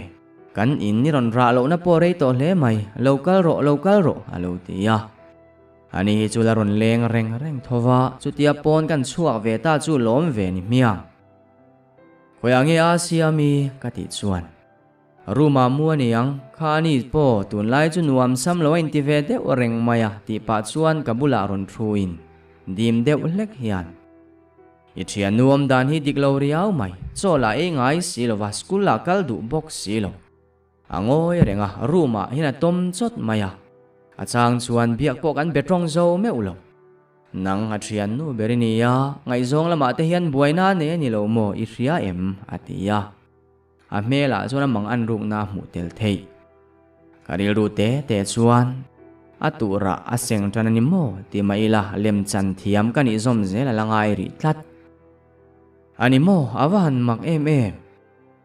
kan in ni ron ra lo na po rei to hle mai local ro alo tia ani hi chu la ron leng reng thowa chu tia pon kan chuak ve ta chu lom ve ni miang khoyange asia mi ka ti chuan ruma muaniang khani po tun lai chu nuam sam lo in ti ve de reng maya ti pa chuan kabula ron thuin dim deuh hlek hian ichia nuam dan hi diklo riau mai chola e ngai silova school la kal du box silo angoi renga ruma hina tom chot maya achang chuan biak pok an betrong zo me ulo nang atrian nu berinia ngai zong lama te hian buaina ne ni lo mo i ria em atia a mela chona mang an ruk na mu tel thei karil ru te chuan atura aseng tanani mo ti maila lem chan thiam kani zom zela langai ri tlat ani mo awan mak em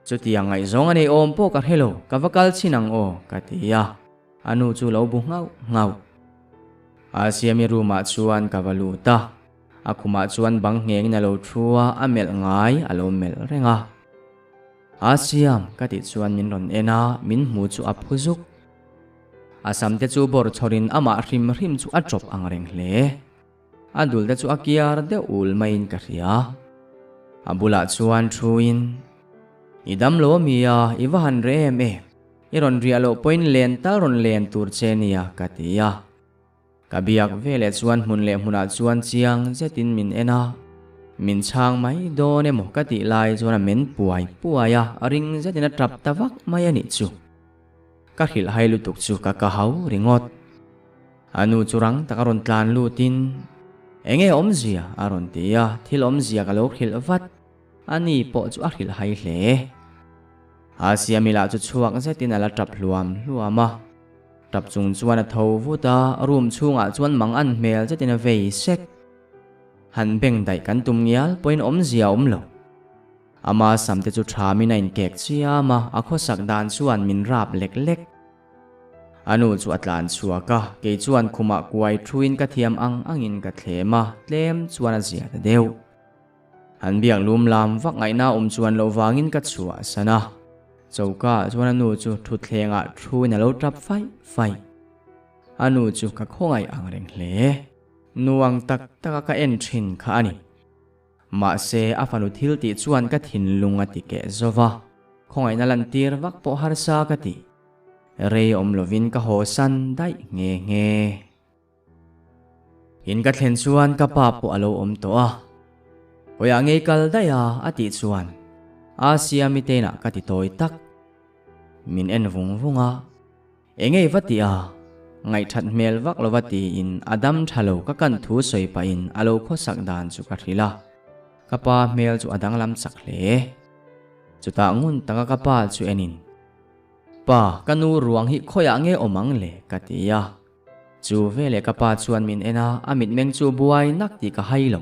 chutia ngai zong ani om po ka hello kavakal chinang o katia anu chu lo bu ngau asiami ruma chuan kavaluta akuma chuan bang ngeng na lo thua amel ngai alo mel renga asiam kati chuan min ron ena min mu chu aphuzuk asam te chu bor chorin ama hrim chu a drop angreng hle adul te chu akiar de ul main ka ria abula chuan thuin idam lo mia iwahan re me iron rialo point len tal ron len tur chenia katia kabiak vele chuan munle muna chuan chiang zetin min ena min chang mai do ne mo kati lai chuan men puaya aring zetina trap tawak mai ani chu ka hil hai lutuk chu ka hau ringot anu churang takaron tlan lutin enge omzia aron tia thil omzia ka lo khil vat ani po chu a hil hai hle asia mila chu chuak zetin ala trap luama trap chung chuan a tho vuta room chunga chuan mang an mel zetin a vei sek han beng dai kan tum ngial point omzia omlo ama samte chu tha mi nain kek chiama a khosak dan chuan min rap lek anu chu atlan chuaka ke chuan khuma kuai thuin ka thiam angin ka thlema tlem chuan a zia deu han biak lum lam vak ngai na chuan lo wangin ka chua sana chauka chuan anu chu thu thlenga thuin a lo trap fai anu chu ka khongai angreng hle nuang tak ka en thin kha ani ma se afanu thil ti chuan ka thin lunga ti ke zova khongai na lan tir vak po har sa ka ti re om lovin ka ho san dai nge in ka thlen chuan ka pa po alo om to a oya nge kal daya ati chuan asia mitena ka ti toy tak min en vunga engei vatia ngai that mel vak lovati in adam thalo ka kan thu soi pa in alo khosak dan chu ka thila kapa mel chu adang lam chak hle chuta ngun taka kapa chu enin pa kanu ruang hi khoya nge omang le katia chu vele kapa chuan min ena amit meng chu buai nak ti ka hailo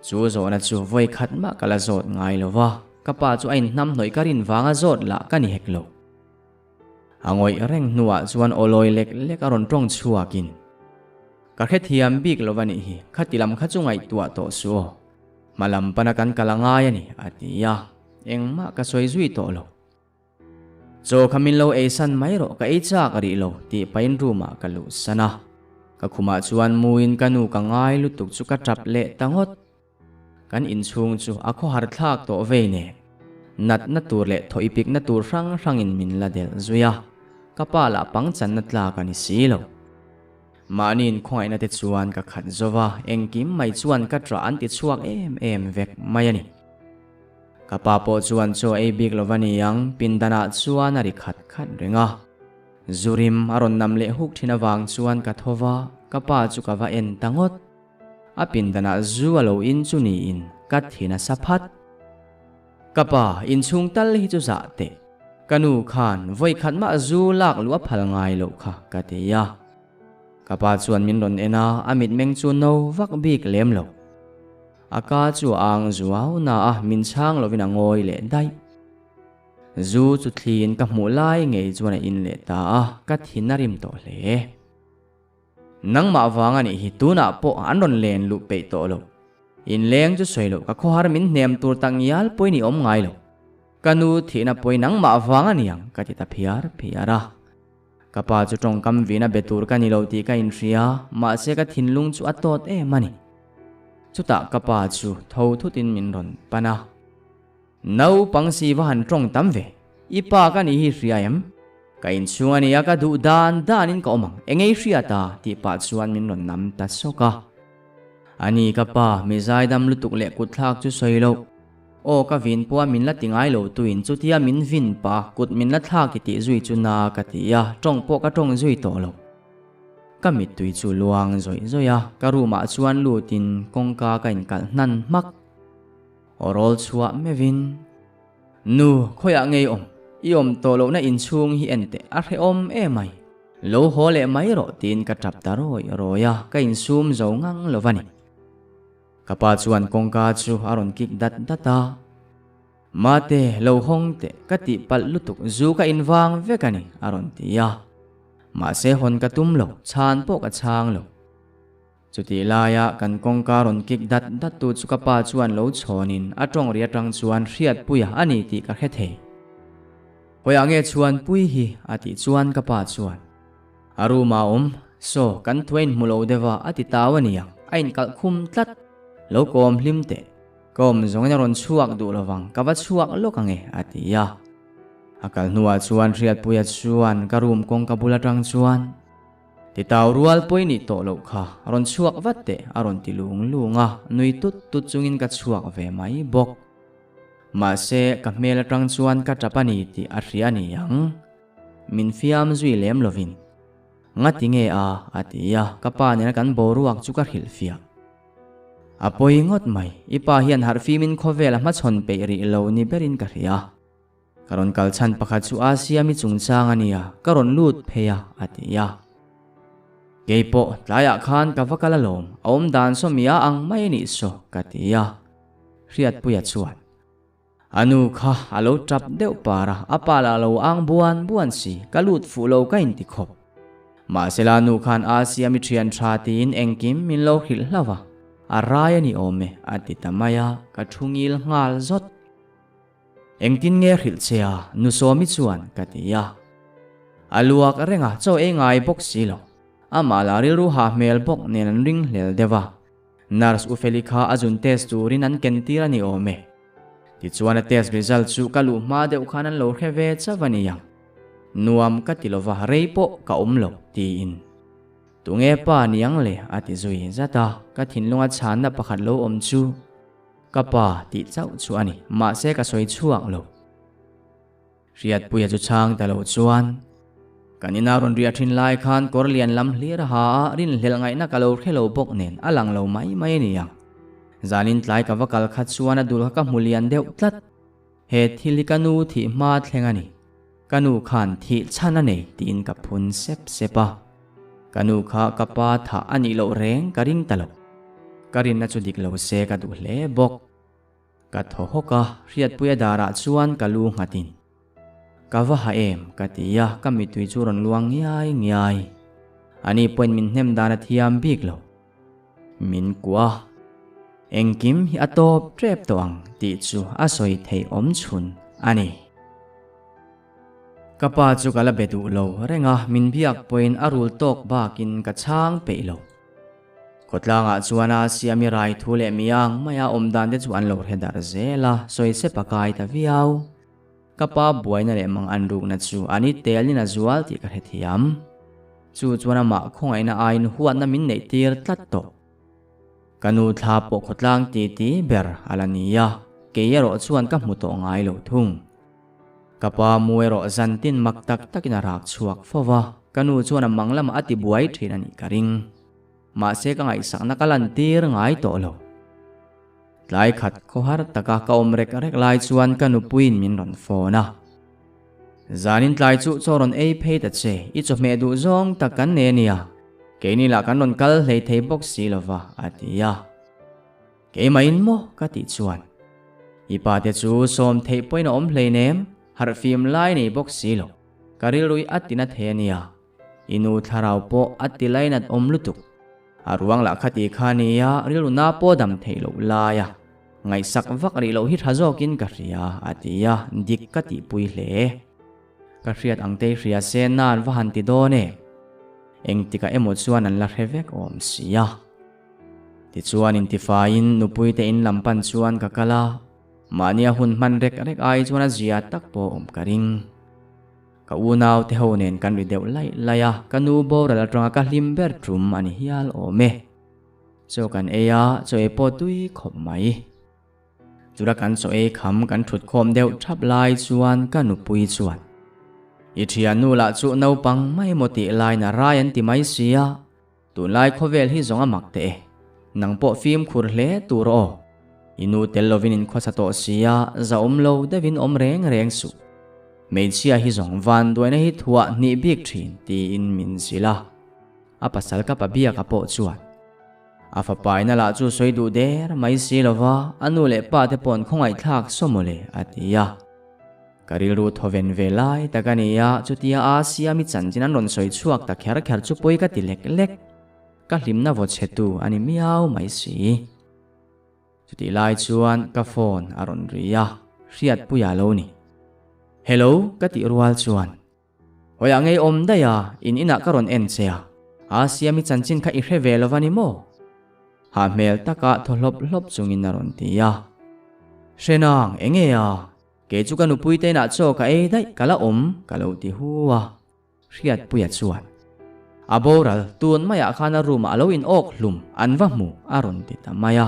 chu zo na chu voi khat ma kala zot ngai lova kapa chu ain nam noi karin wanga zot la kani heklo angoi reng nuwa chuan oloi lek aron tong chuakin ka khe thiam bik lovani hi khatilam khachungai tua to su malam panakan kalangai ani atia engma ka soi zui to lo zo khamin lo esan mairo ka echa kari lo ti pain ruma kalu sana ka khuma chuan muin kanu ka ngai lutuk chu ka trap le tangot kan in chung chu akho har thlak to veine nat na tur le thoi pik na tur rang in min la del zuya kapala pangchan na tla kani silo manin khoi na te chuan ka khat zova engkim mai chuan ka tra an ti chuak em vek mayani kapa po chuan cho e big lovani yang pindana chuan ari khat renga zurim aron nam le huk thina wang chuan ka thova kapa chu ka va en tangot a pindana zu alo in chu ni in ka thina saphat kapa in chung tal hi chu za te kanu khan voi khat ma zu lak lua phal ngai lo kha kateya kapa chuan min ron ena amit meng chu no vak bik lem lo aka chu ang zuaw na a min chang lovin angoi le dai zu chu thlin ka mu lai ngei chuan in le ta a ka thinarim to hle nang ma wanga ni hi tuna po an ron len lu pe to lo in leng chu soi lo ka kho har min nem tur tang yal poi ni om ngai lo kanu thina poi nang ma wanga niang ka ti ta phiara kapa chu tong kam vina betur ka ni lo ti ka in ria ma se ka thinlung chu atot e mani chuta kapa chu tho thutin min ron pana nau pangsi wa han tong tam ve ipa ka ni hi riam ka in chuani aka du dan in ka omang engei ria ta ti pa chuan min ron nam ta soka ani kapa mizai dam lutuk le kuthak chu soilo o ka vin puwa min la tingai lo tuin chu tia min vin pa kut min la thak ti zui chu na ka tia tong po ka tong zui to lo ka mit tui chu luang zoya ka ruma chuan lutin kongka ka in kal nan mak orol chuwa mevin nu khoya ngei om iom to lo na in chung hi ente a re om e mai lo hole mai ro tin ka tap ta roya ka in sum zo ngang lovani kapa chuan kongka chu aron kik data mate lo hong te kati pal lutuk zu ka inwang vekani aron tia ma se hon ka tum lo chan po ka chang lo chuti laya kan kongka ron kik dat tu chu kapa chuan lo chonin atong ria tang chuan riat puya ani ti ka khethe hoya nge chuan pui hi ati chuan kapa chuan aruma so kan twain mulo dewa ati tawaniya ain kal khum tlat lo kom hlimte kom zongna ron chuak du lawang kawa chuak lokange atia akal nuwa chuan riat puya chuan karum kong kabula tang chuan ti taw rual poini to lo kha ron chuak watte aron tilung lunga nui tut chungin ka chuak ve mai bok ma se ka mel tang chuan ka tapani ti ariani yang min fiam zui lem lovin ngati nge a atia kapa ne kan boruak chu ka hil fia apoi ngot mai ipa hian har fimin khovela ma chon pe ri lo ni berin ka ria karon kalchan pakhat chu asia mi chungchang ania karon lut pheya atia keipo tlaya khan ka vakala lom om dan so mia ang mai ni so katia riat puya chuan anu kha alo trap deu para apala lo ang buan si kalut fu lo ka in ti khop ma selanu khan asia mi thian thatin engkim min lo khil hlawa araya ni ome ati tamaya ka thungil ngal zot engtin nge khil chea nu so mi chuan katia aluak renga cho e ngai bok silo amala ru ha mel bok nen ring hlel dewa nars u felika ajun test turin an kentira ni ome ti chuan a test result chu kalu ma deu khanan lo kheve chawaniya nuam ka tilova reipo ka umlo ti in tunge pa niang le ati zui zata ka thinlunga chhanna pakhat lo om chu kapa ti chau chu ani ma se ka soi chuak lo riat puya chu chang ta lo chuan kanina ron ria thin lai khan korlian lam hlir ha rin hlel ngai na kalo khelo bok nen alang lo mai niya zanin tlai ka vakal khat chuan a dul ka mulian deuh tlat he thilikanu thi ma thlengani kanu khan thi chana nei tin ka phun sepa kanu kha kapa tha ani lo reng karing talo karin na chu dik lo se ka du hle bok ka tho hoka riat puya dara chuan kalu ngatin kawa ha em katia kami tui chu ron luang ngai ani point min hnem dana thiam bik lo min kwa engkim hi atop trep toang ti chu asoi thei om chun ani kapa chu kala bedu lo renga min biak point arul tok bakin ka chang pe lo kotlanga chuana siami rai thule miang maya omdan de chuan lo hedar zela soi se pakai ta viau kapa buaina le mang anruk na chu ani telin a zual ti ka hethiam chu chuana ma khongai na ain huat na min nei tir tlat to kanu thla po khotlang ti ber alania keyero chuan ka hmu to ngai lo thung kapa muero zantin maktak takina rak chuak fowa kanu chuan manglam ati buai thin ani karing ma se ka ngai sakna kalan tir ngai to lo tlai khat khohar taka ka omrek lai chuan kanu puin min ron fona zanin tlai chu choron ei phei ta che I cho me du zong takan ne nia keini la kan ron kal hlei thei box silova atia ke main mo ka ti chuan ipa te chu som thei poina om hlei nem har film lai nei box silo karil rui atina thenia inu tharau po atilainat om lutuk aruang la khati khania riluna podam theilo laya ngai sak vak ri lo hi thazokin ka ria atia dik kati pui hle ka riat angte ria sen nan wa han ti done eng tika emo chuan an la revek om sia ti chuan in ti fain nupui te in lampan chuan ka kala mania hun man rek ai chuan a zia tak po om karing ka unaw te ho nen kan ri deuh lai laya kanu bo ra tanga ka hlimber trum ani hial ome cho kan eya cho e po tui khop mai chura kan so e kham kan thut khom deuh thap lai chuan ka nupui chuan i thia nu la chu no pang mai moti lai na ryan ti mai sia tu lai khovel hi zonga makte nang po film khur hle tur o inu telovin in khosato sia za omlo devin omreng reng su meichia hi zong van doina hi thua ni bik thin ti in min sila apasal ka pabia ka po chuan afa paina la chu soidu der mai silova anu le pa te pon khongai thak somole atia karilu thoven velai takania chutia asia mi chanjin an ron soi chuak ta kher kher chu poi ka tilek lek ka hlimna vo chetu ani miau mai si chuti lai chuan ka phone aron ria riat puya lo ni hello ka ti rual chuan hoya ngei om daya in ina karon en chea asia mi chanchin kha i revelowani mo ha mel taka tholop hlop chungin naron tia senang engea ke chu kanu puite na cho ka e dai kala om kalo ti huwa riat puya chuan aboral tun maya khana room alo in ok hlum anwa mu aron ti tamaya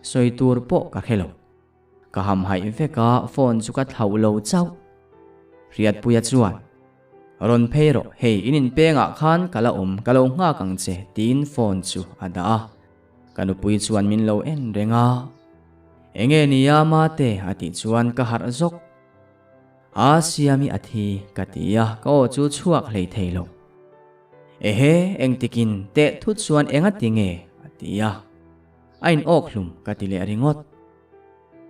soitur po ka khelo ka ham hai veka phone chu ka thaulo chau riat puya chuan ron phero hei inin penga khan kala om kalo nga kangche tin phone chu ada kanu pui chuan min lo en renga enge niyama te ati chuan ka har zok asiami athi katia ko chu chuak hlei theilo ehe eng tikin te thut chuan enga tinge atia ain oklum katile ringot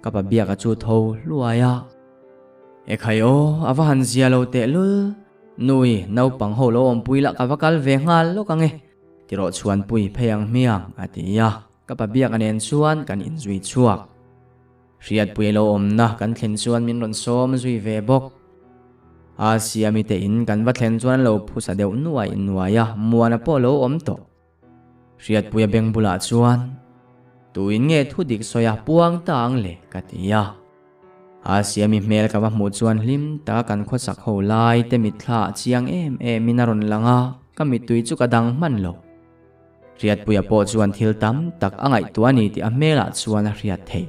kapabia ka chu tho luaya ekhayo awahan zialo te lul nui nau pang ho lo om puila ka vakal ve ngal lo kange tiro chuan pui pheyang miang atia kapabia kanen chuan kan inzui chuak riat pui lo om na kan thlen chuan min ron som zui ve bok asia mi te in kan va thlen chuan lo phusa deuh nuai nuaya muana po lo om to riat pui beng bula chuan tuin nge thudik soya puang tang le katia asia mi mel ka va mu chuan hlim ta kan khosak ho lai te mi thla chiang em minaron langa kami tui chu ka dang man lo riat puya po chuan thil tam tak angai tuani ti amela chuan a riat thei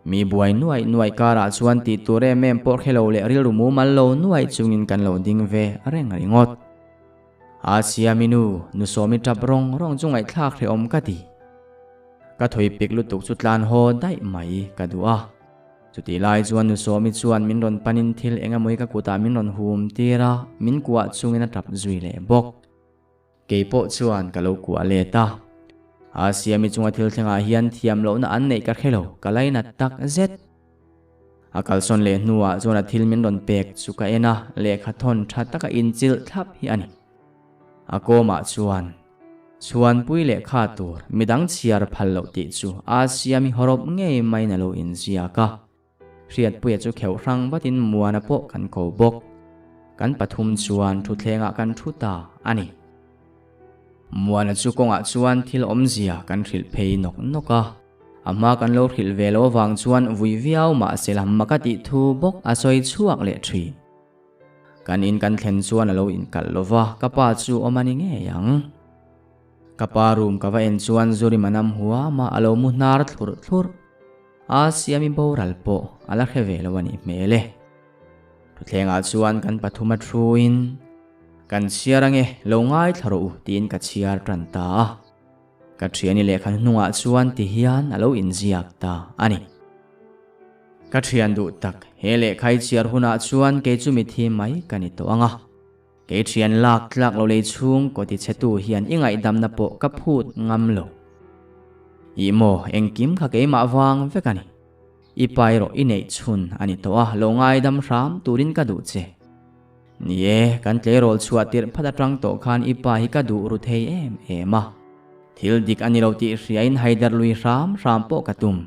mi buai nuai kara chuan ti ture mem por khelo le ril rumu mal lo nuai chungin kan lo ding ve reng ringot asia minu nu somi tap rong chungai thlak re om ka ti ka thoi pik lutuk chutlan ho dai mai ka dua chuti lai chuan nu somi chuan min ron panin thil enga moi ka kuta min ron hum tira min kuwa chungin a tap zui le bok keipo chuan ka lo kuwa le ta asia mi chunga thil thenga hian thiam lo na an nei ka khelo kalai na tak zet akalson le nuwa chuan a thil min ron pek chuka ena le khathon tha taka inchil thap hi ani akoma chuan pui le kha tur midang chiar phal lo ti chu asia mi horop ngei mai na lo in zia ka riat pui chu kheu rang batin muana po kan ko bok kan pathum chuan thu thlenga kan thuta ani muana chu konga chuan thil om zia kan hril phei noka ama kan lo hril velo wang chuan vui viau ma selam makati thu bok asoi chuak le thri kan in kan thlen chuan alo in kal lova kapa chu omani nge yang kapa room kawa en chuan zuri manam huwa ma alo mu nar thlur asia mi boral po ala khevelo ani mele thlenga chuan kan pathuma thuin kan chiarange lo ngai tharo tin ka chiar tranta ka thiani le khan hnunga chuan ti hian alo in ziak ta ani ka thian du tak hele khai chiar huna chuan ke chu mi thi mai kani to anga ke thian lak tlak lo le chung ko ti chetu hian ingai dam na po ka phut ngam lo imo engkim kha ke ma wang vekani ipairo inei chun ani to a lo ngai dam ram turin ka du che nie kan tle rol chuatir phada tang to khan ipa hi ka du ru thei em ema thil dik ani lo ti hriain haidar lui ram po katum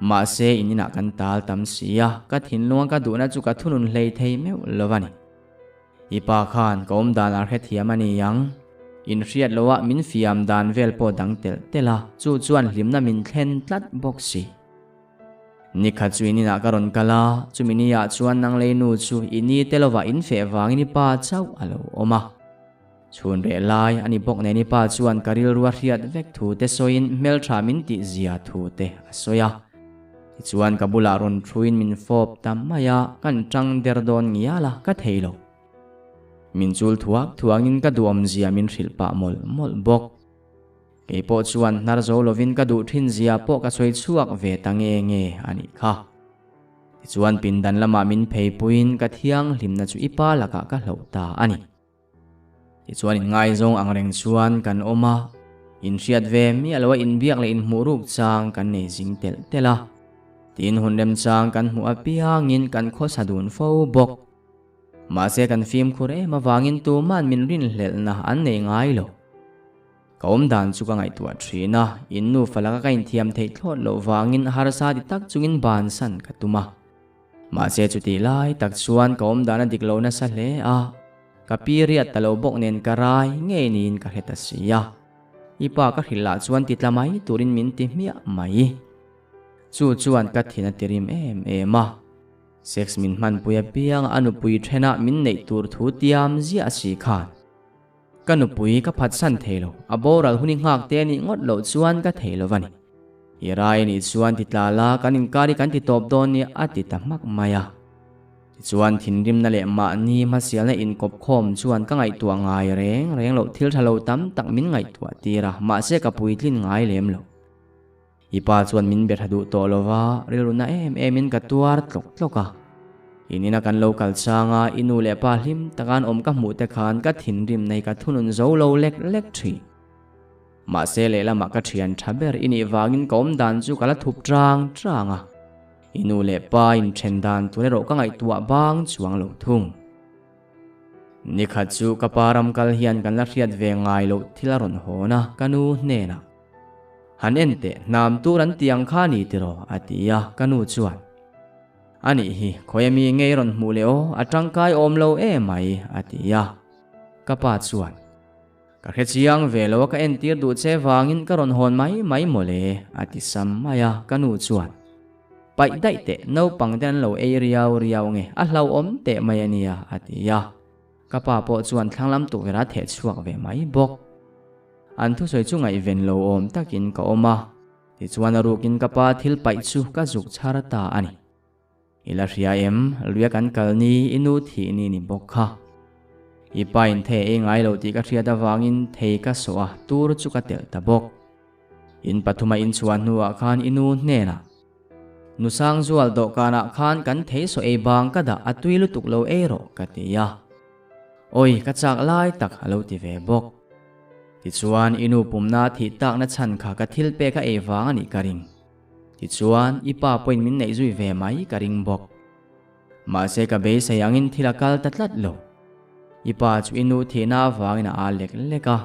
ma se inina kan tal tam sia ka thin luang ka duna chu ka thunun hlei thei meu lovani ipa khan kom dan ar thiam ani yang in hriat lowa min fiam dan vel po dang tel tela chu chuan hlimna min thlen tlat boxi nikha chu inina karon kala chumini ya chuan nang leinu chu ini telova in fe wangini pa chau alo oma chun re lai ani bok ne ni pa chuan karil ruwa hriat vek thu te soin mel tha min ti zia thu te asoya chuan kabula ron thuin min fop tam maya kan tang der don ngiala ka theilo min chul thuangin ka duam zia min hrilpa mol bok ke po chuan nar zo lovin ka du thin zia po ka soi chuak ve tange nge ani kha chuan pindan lama min phei puin ka thiang hlimna chu ipa laka ka hlota ani chuan in ngai zong angreng chuan kan oma in hriat ve mi alwa in biak le in hmuruk chang kan nei jing tel tela tin hunrem chang kan hmu apiangin kan khosadun fo bok ma se kan film khure ma wangin tu man min rin hlel na an nei ngai lo kaum dan chu ka ngai tua thina in nu falaka ka in thiam thei thlot lo wangin har sa di tak chungin ban san ka tuma ma se chu ti lai tak chuan kaum dan dik lo na sa hle a ka period talo bok nen karai nge nin ka heta sia ipa ka hilla chuan titlamai turin min ti mia mai chu chuan ka thina tirim ma sex min man puya piang anu pui thena min nei tur thu tiam zia si khan kanu pui ka phat san thelo aboral huni ngak te ni ngot lo chuan ka thelo wani irai ni chuan titlala kanin kari kan ti top don ni ati tamak maya chuan thinrim na le ma ni ma sial na in kop khom chuan ka ngai tua ngai reng lo thil thalo tam tak min ngai tua tira ma se ka pui tlin ngai lem lo ipa chuan min ber hadu to lova riluna in ka tuar tlok inina kan local changa inu le pa hlim takan om ka mu te khan ka thinrim nei ka thunun zo lo lek thi ma se le lama ka thian thaber ini wangin kom dan chu kala thup tranga inu le pa in thendan tu le ro ka ngai tua bang chuang lo thung nikha chu ka param kal hian kan la hriat ve ngai lo thilaron hona kanu hne na han ente nam turan tiang kha ni tiro atia kanu chuan ani hi khoyami ngei ron hmu leo atangkai om lo mai atia kapa chuan ka khe chiang ve lo ka en tir du che wangin ka ron hon mai mole ati sam maya kanu chuan pai dai te no pang den lo riau nge a hlau om te mai ania atia kapa po chuan thanglam tu vera the chuak ve mai bok an thu soi chu ngai ven lo om takin ka oma ti chuan arukin kapa thil pai chu ka juk charata ani ila ria luya kan kalni inu thi ni bokha ipain the ngai lo ti ka ria da wangin thei ka soa tur chu ka tel ta bok in pathuma in chuan nuwa khan inu hne na nusang zual do kana khan kan thei so e bang ka da atui lu tuk lo ro ka tiya oi ka chak lai tak halo ti ve bok ti chuan inu pumna thi tak na chan kha ka thil pe ka e wang ani karing ti chuan ipa point min nei zui ve mai karing bok ma se ka be sayangin thilakal tatlat lo ipa chu inu thena wangina a leka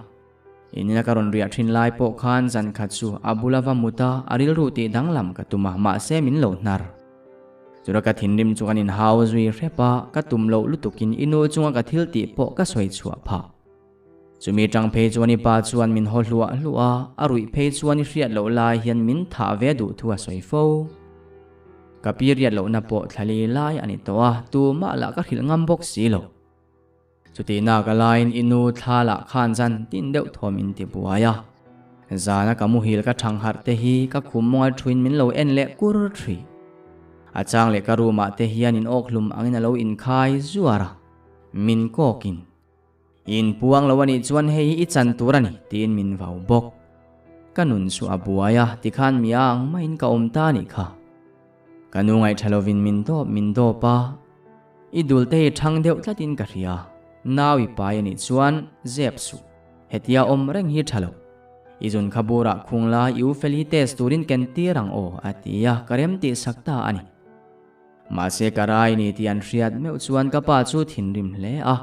inina karon ria thin lai po khan zan kha chu abulawa muta aril ru ti danglam ka tuma ma se min lo nar chura ka thinrim chu kanin hau zui hrepa ka tum lo lutukin inu chunga ka thil ti po ka soi chua pha chumi tang phe chuani pa chuan min ho hlua arui phe chuani hriat lo lai hian min tha ve du thua soi fo ka period lo na po thali lai ani towa tu ma la ka khil ngam bok si lo chuti na ka line inu thala khan jan tin deuh thom in ti buaya zana kamu hil ka thang har te hi ka khummonga thuin min lo en le kur thri achang le karuma te hian in oklum angin lo in khai zuara min kokin in puang lawani chuan hei I chan turani tin min vau bok kanun su abuaya tikhan miang main ka omta ni kha kanu ngai thalovin min do pa idul te thang deuh tlatin ka ria nawi pa yani chuan zepsu hetia om reng hi thalo izun khabura khungla yu feli test turin ken tirang o atia karem ti sakta ani ma se karai ni tian hriat meu chuan ka pa chu thinrim hle a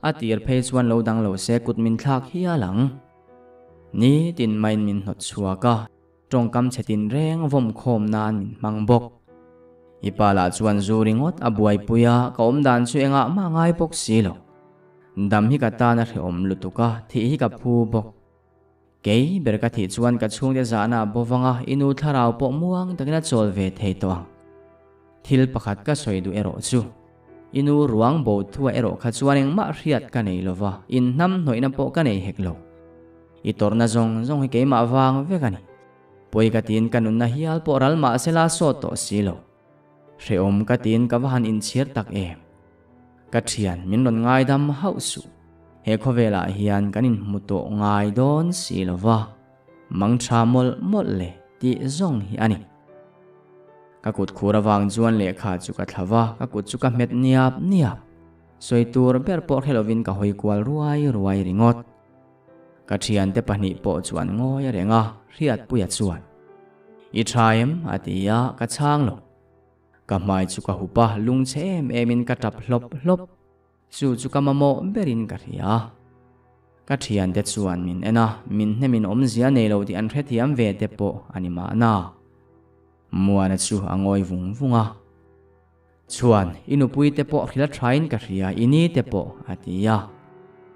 atir phei chuan lo dang lo se kut min thak hi alang ni tin main min hot chuaka trong kam chetin reng vom khom nan min mang bok ipala chuan zuringot abuai puya ka omdan chu enga ma ngai bok silo dam hi ka ta na hreom lutuka thi hi ka phu bok ke ber ka thi chuan ka chung de zana bowanga inu tharau po muang takina chol ve thei to thil pakhat ka soidu ero chu inu ruang bo thua ero kha chuaning ma hriat ka nei lova in nam noina po ka nei heklo i torna zong zong hi ke ma wang ve kani poi ka tin kanun na hial po ral ma sela so to silo hreom ka tin ka wahan in chir tak e ka thian min ron ngai dam hausu he khovela hian kanin muto ngai don silova mangtha mol mol le ti zong hi ani ka kut khura wang chuan le kha chu ka thlawa ka kut chu ka met niap niap soitur ber po helovin ka hoi kwal ruai ringot ka thian te pani po chuan ngoya renga riat puya chuan i thaim atia ka chang lo ka mai chu ka hupa lung chem emin ka tap hlop hlop chu ka mamo berin ka ria ka thian te chuan min ena min hnemin om zia nei lo ti an hrethiam ve te po anima na muana chu angoi vungvunga chuan inupui te po khila thain ka ria ini te po atia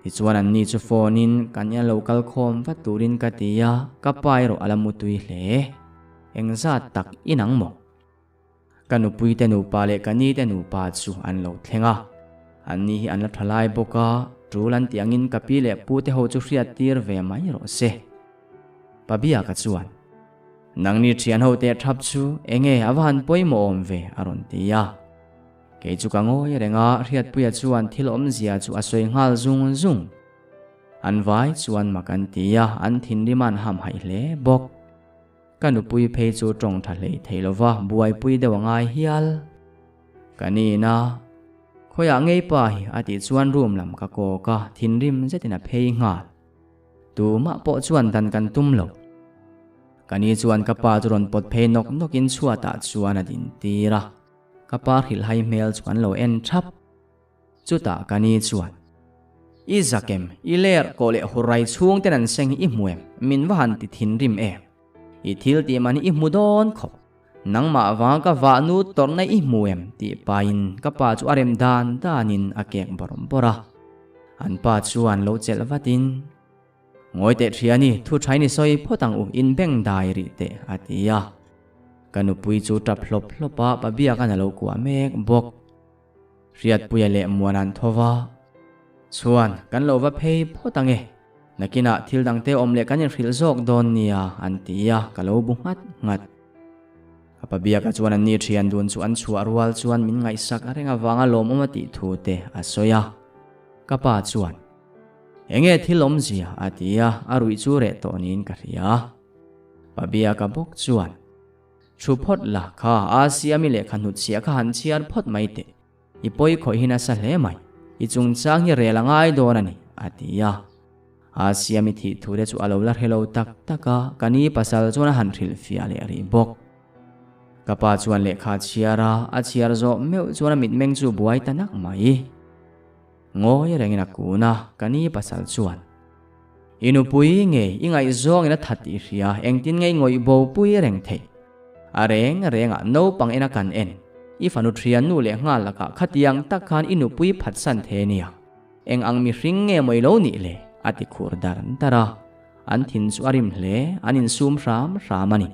ti chuan an ni chu phone in kanya local khom va turin ka tia ka pairo alamutui hle engza tak inang mo kanupui te nu pa le kani te nu pa chu an lo thlenga ani hi an la thalai boka tulan tiangin kapi le pu te ho chu hriat tir ve mai ro se pabia ka chuan nangni thian ho te thap chu enge awan poimo om ve aron tia ke chu ka ngoi renga hriat puya chuan thil om zia chu asoi ngal zung an vai chuan makan tia an thin riman ham hai hle bok kanupui phei chu tong thale theilova buai pui dewangai hial kanina khoya ngei pa hi ati chuan room lam ka ko ka thin rim zetina phei ngal tu ma po chuan dan kan tum lo kani chuan ka pa turon pot phei nok nokin chuata chuan adin tira ka pa hil hai mel chuan lo en thap chuta kani chuan i zakem i ler ko le hurai chung tenan seng i muem min wahan ti thin rim e i thil ti mani i mudon khop nang ma wa ka wa nu torna i muem ti pain ka pa chu arem dan danin akek borom bora an pa chuan lo chel watin ngoi te thiani thu thaini soi photang u in beng diary te atia kanupui chu tap hlop hlopa pabia kana lo kwa mek bok riat puya le muanan thowa chuan kan lo wa phei photange nakina thil dangte omle kanin hril zok don nia antia kalo bu ngat apabia ka chuan an ni thian dun chu an chua rual chuan min ngai sak arenga wanga lom omati thu te asoya kapa chuan enge thilom zia atia arui chu re to nin ka ria pabia ka bok chuan thu phot la kha asia mi le khan hu chia kha han chiar phot mai te ipoi khoi hina sa hle mai i chung chang hi re langai don ani atia asia mi thi thure chu alo la hello tak taka kani pasal chona han thil fia le ri bok kapa chuan le kha chiara a chiar zo meu chona mit meng chu buai tanak mai ngoi rengina kuna kani pasal chuan inupui nge ingai zong ina thati ria engtin ngei ngoi bo pui reng the arenga no pang ena kan en ifanu thian nu le nga laka khatiang takhan inupui phatsan the nia eng ang mi hring nge moi lo ni le ati khur daran tara an thin chu arim hle anin sum ramani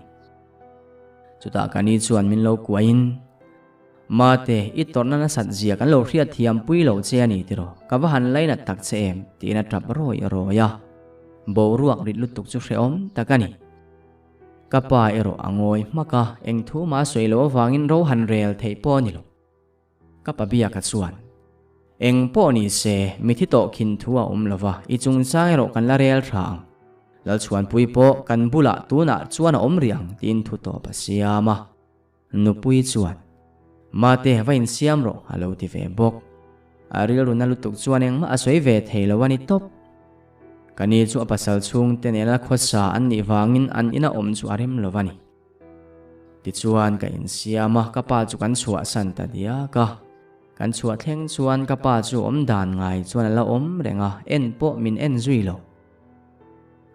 chuta kani chuan min lo kuain mate i torna na sat zia kan lo hriat thiam pui lo che ani tiro ka wa han laina tak che em tina trap roya bo ruak rit lutuk chu hreom takani kapa ero angoi maka eng thu ma soilo wangin ro han rel thei po ni lo kapa bia ka chuan eng po ni se mithi to khin thuwa lova i chung chang ero kan la rel thang lal chuan pui po kan bula tuna chuan om riang tin thu to pasiama nu pui chuan mate vain siam ro alo ti ve bok aril runa lutuk chuan eng ma asoi ve theilo wani top kani chu apasal chung tenela khosa an ni wangin an ina om chu arim lovani ti chuan ka in siama ka pa chu kan chua san ta dia ka kan chua thleng chuan ka pa chu om dan ngai chuan la om renga en po min en zui lo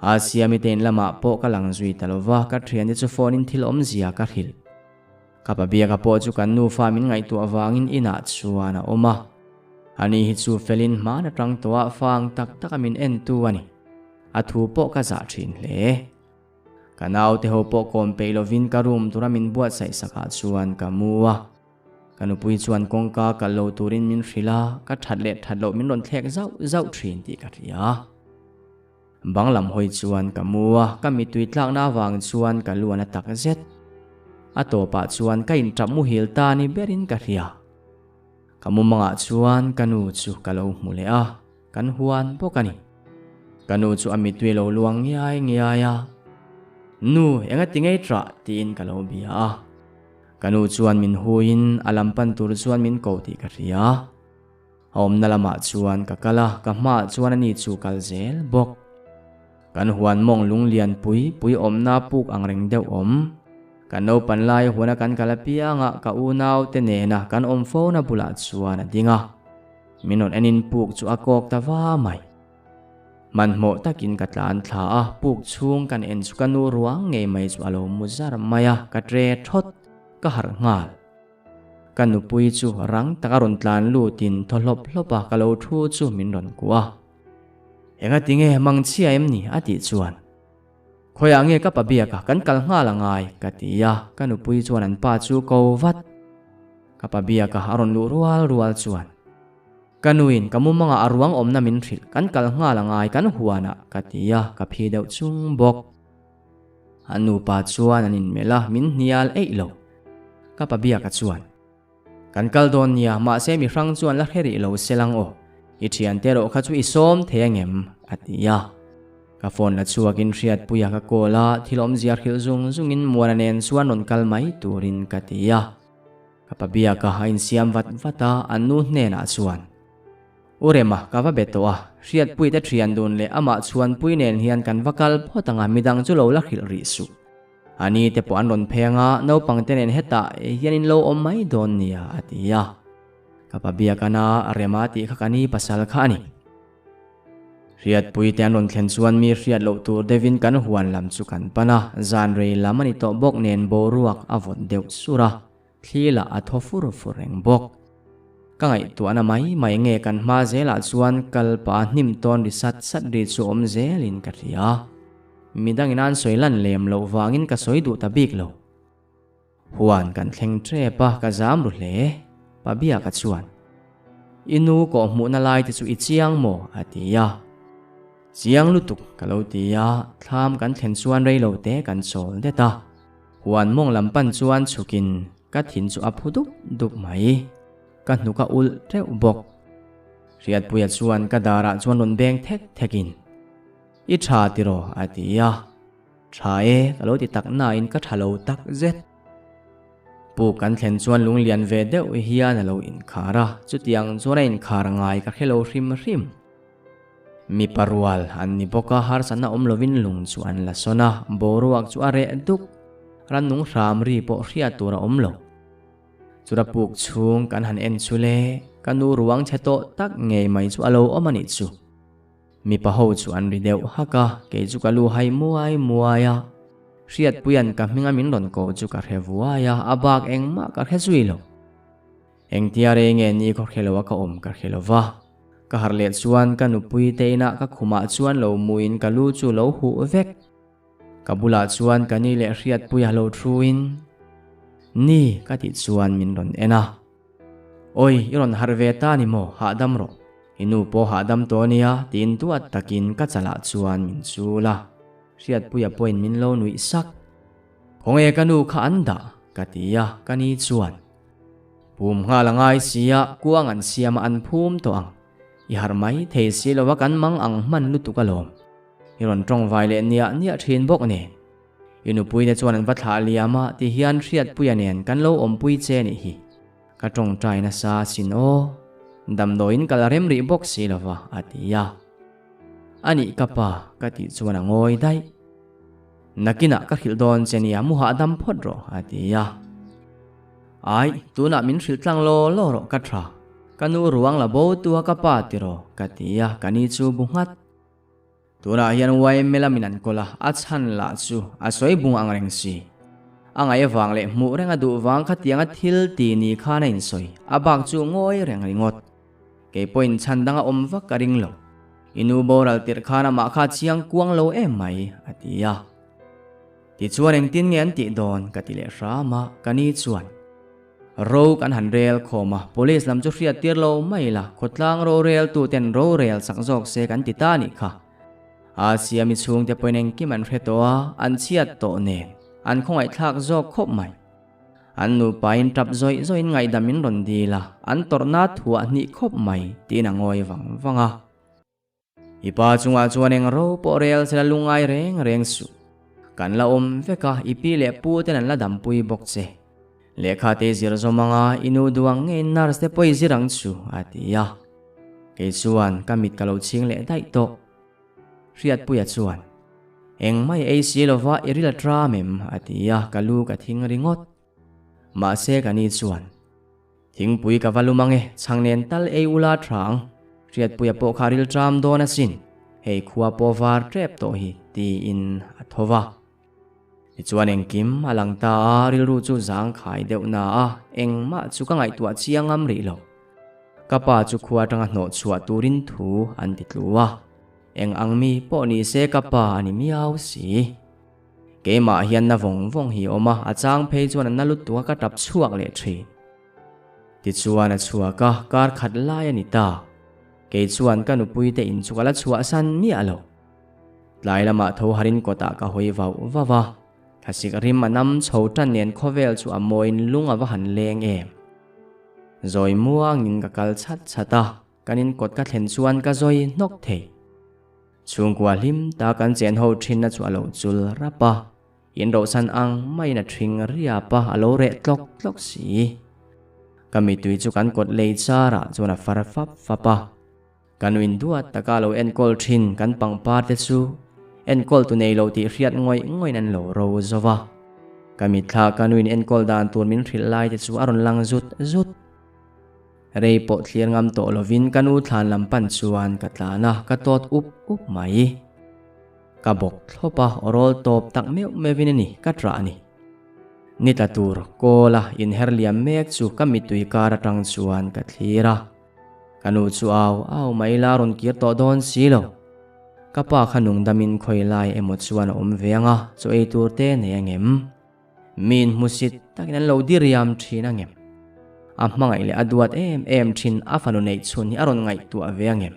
Asia mi ten lama po ka lang zui talova ka thian chu phone in thil om zia ka hil kapabia ka po chu kan nu famin ngai tu awangin ina chuana oma ani hi chu felin mana tang towa fang tak takamin en tu ani athu po ka za thin le kanau te ho po kom pe lovin ka room turamin buat sai saka chuan ka muwa kanupui chuan kongka ka lo turin min hrila ka thatlo min ron thlek zau thin ti ka ria banglam hoi chuan ka muwa ka mi tui tlak na wang chuan ka luan tak zet atopa chuan ka in tram mu hil ta ni berin ka ria kamu manga chuan kanu chu ka lo mule a kan huan pokani kanu chu ami tui lo luang ngiai ya nu enga tingai tra tin ka lo bia kanu chuan min huin alampan tur chuan min ko ti ka ria om nalama chuan ka kala ka ma chuan ani chu kal zel bok kan huan mong lung lian pui om na puk ang reng deuh om kan no pan lai huana kan kalapia nga ka unau te ne na kan om phone na bula chuan adinga minon enin puk chu akok ta wa mai man mo takin katlan thla a puk chung kan en chu kanu ruang nge mai chu alo muzar maya ka tre thot ka har ngal kanu pui chu rang takaron tlan lu tin tholop hlopa ka lo thu chu min ron kwa enga tinge mangchia em ni ati chuan khoya nge ka pabia ka kan kal nga langai ka tia kanu pui chuan an pa chu ko vat ka pabia ka aron lu rual chuan kanuin kamu mga arwang om na min thil kan kal nga langai kan huana ka tia ka phi deuh chung bok anu pa chuan anin mela min nial eilo ka pabia ka chuan kan kal don nia ma se mi rang chuan la kheri lo selang o i thian te ro kha chu i som thengem atia ka phone la chuakin riat puya ka kola thilom zia khil zungin muananen chuan non kal mai turin ka tia ka pabia ka hain siam vata anu hne na chuan urema ka va betoa riat pui te thian dun le ama chuan pui nen hian kan vakal photanga midang chu lo la khil ri su ani te po an ron phenga no pangtenen heta hianin lo om mai don nia atia kapabia kana aremati khakani pasal khani riat pui te an ron thlen chuan mi riat lo tur devin kan huan lam chu kan pana zan rei lamani to bok nen boruak avon deuh sura thila athofur fureng bok kangai tu ana mai nge kan ma zela chuan kalpa hnim ton ri sat ri chu om zelin ka ria midang inan soilan lem lo wangin ka soidu ta bik lo huan kan thleng tre pa ka zam ru hle pabia ka chuan inu ko mu na lai ti chu i chiang mo atia chiang lutuk ka lo tia thlam kan thlen chuan rei lo te kan chol de ta huan mong lampan chuan chukin ka thin chu aphuduk duk mai ka hnuka ul treu bok riat puya chuan ka dara chuan ron beng thekin i tha tiro atia thae kalo ti tak na in ka thalo tak zet pu kan thlen chuan lung lian ve deuh hian alo in khara chutiang chuan in khar ngai ka khelo hrim mi parwal an ni boka har sana om lovin lung chuan la sona boruak chu are duk ran nung ram ri po hria tura om lo chura puk chung kan han en chule kanu ruang cheto tak nge mai chu alo omani chu mi pa ho chu an ri deuh haka ke chu kalu hai muaya riat puyan ka minga min ron ko chu ka revuaya abak engma ka hezuilo eng tiare nge ni ko khelo ka om ka khelowa ka harlet chuan kanu pui teina ka khuma chuan lo muin kalu chu lo hu vek kabula chuan kani le riat puya lo thuin ni ka ti chuan min ron ena oi iron harve ta ni mo ha dam ro inu po ha dam to nia tin tu at takin ka chala chuan min chula riat puya point min lo nui sak khonge kanu kha anda katia kani chuan pum nga langai sia kuang an siam an phum to ang i har mai thei si lo wa kan mang ang man lu tu kalom iron tong vai le nia thin bok ne inu pui ne chuan an va thla liama ti hian riat puya nen kan lo om pui che ni hi ka tong trai na sa sin o dam doin kalarem ri bok si lova atia ani kapa kati chuan ngoi dai nakina ka khil don chenia mu ha dam phot ro atia ai tuna min hril tlang lo ro ka thra kanu ruang la bo tua ka pa ti ro katia kani chu bungat Tuna hian wai melamin an kola a chan la chu a soi bung ang reng si angai wang le mu renga du wang kha tianga thil ti ni kha na in soi abak chu ngoi reng ringot ke point chan danga om vak ka ring lo inu boral tir khana ma kha chiang kuang lo em mai atia ti chuan eng tin ngen ti don ka ti le rama kani chuan ro kan han rel khoma police lam chu hria tir lo mai la khotlang ro rel tu ten ro rel sak jok se kan ti ta ni kha Asia mi chung te poineng kim an retoa an chiat to nen an khongai thak jok khop mai an nu pain trap zoi zoin ngai damin ron di la an torna thua ni khop mai tin angoi wang wanga ipa chunga chuaneng ro po rel sela lungai reng reng su kan la om veka ipi le pu ten an la dam pui bok che lekha te zir zomanga inu duang nge nars te poi zirang chu atia ke chuan kamit kalo ching le dai to riat puya chuan eng mai ei silova irila tramem atia kalu ka thing ringot ma se kani chuan thing pui ka valumange changnen tal ei ula thang riat puya po kharil tram dona sin hei khuwa po var trep to hi ti in athova chuan eng kim alang ta ril ru chu zang khai deuh na a eng ma chu ka ngai tua chiangam ri lo kapa chu khuwa tanga no chua turin thu an titluwa eng angmi po ni se kapa ani miau si ke ma hian na vong vong hi oma achang phei chuan an nalut tua ka tap chuak le thi ti chuan a chua ka kar khat lai ani ta ke chuan ka nu pui te in chukala chua san mi alo lai lama tho harin kota ka hoi vau wawa khasik rim manam chho tan nen khovel chu amoin lunga wa han leng em zoi muang in ka kal chat chata kanin kot ka thlen chuan ka zoi nok thei chungkwa lim ta kan chen ho thin na chu alo chul rapa in ro san ang mai na thing ria pa alo re tlok tlok si kami tui chu kan kot lei chara chuna farfap fapa kanuin duat takalo en kol thin kan pangpar te chu en kol tu nei lo ti hriat ngoi nan lo ro zowa kami thla kanuin en kol dan tur min thril lai te chu aron lang zut rei po thlir ngam to lovin kanu thlan lampan chuan katlana katot up mai kabok thlopa orol top tak meu mevinani katra ani nitatur kola in herliam mek chu kamitui kara tang chuan kathira kanu chu aw mai la ron kir to don silo kapa khanung damin khoilai emo chuan om venga chu ei tur te ne ngem min musit takin lo diriam thina ngem mangai le aduat em thin afanu nei chun hi aron ngai tu avengem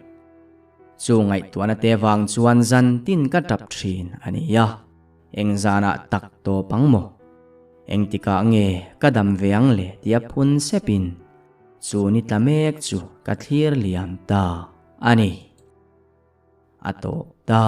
chu ngai tu na te wang chuan zan tin ka tap thin ania eng zana tak to pangmo eng tika nge kadam veang le tia phun sepin chu ni tlamek chu ka thlir liam ta ani ato ta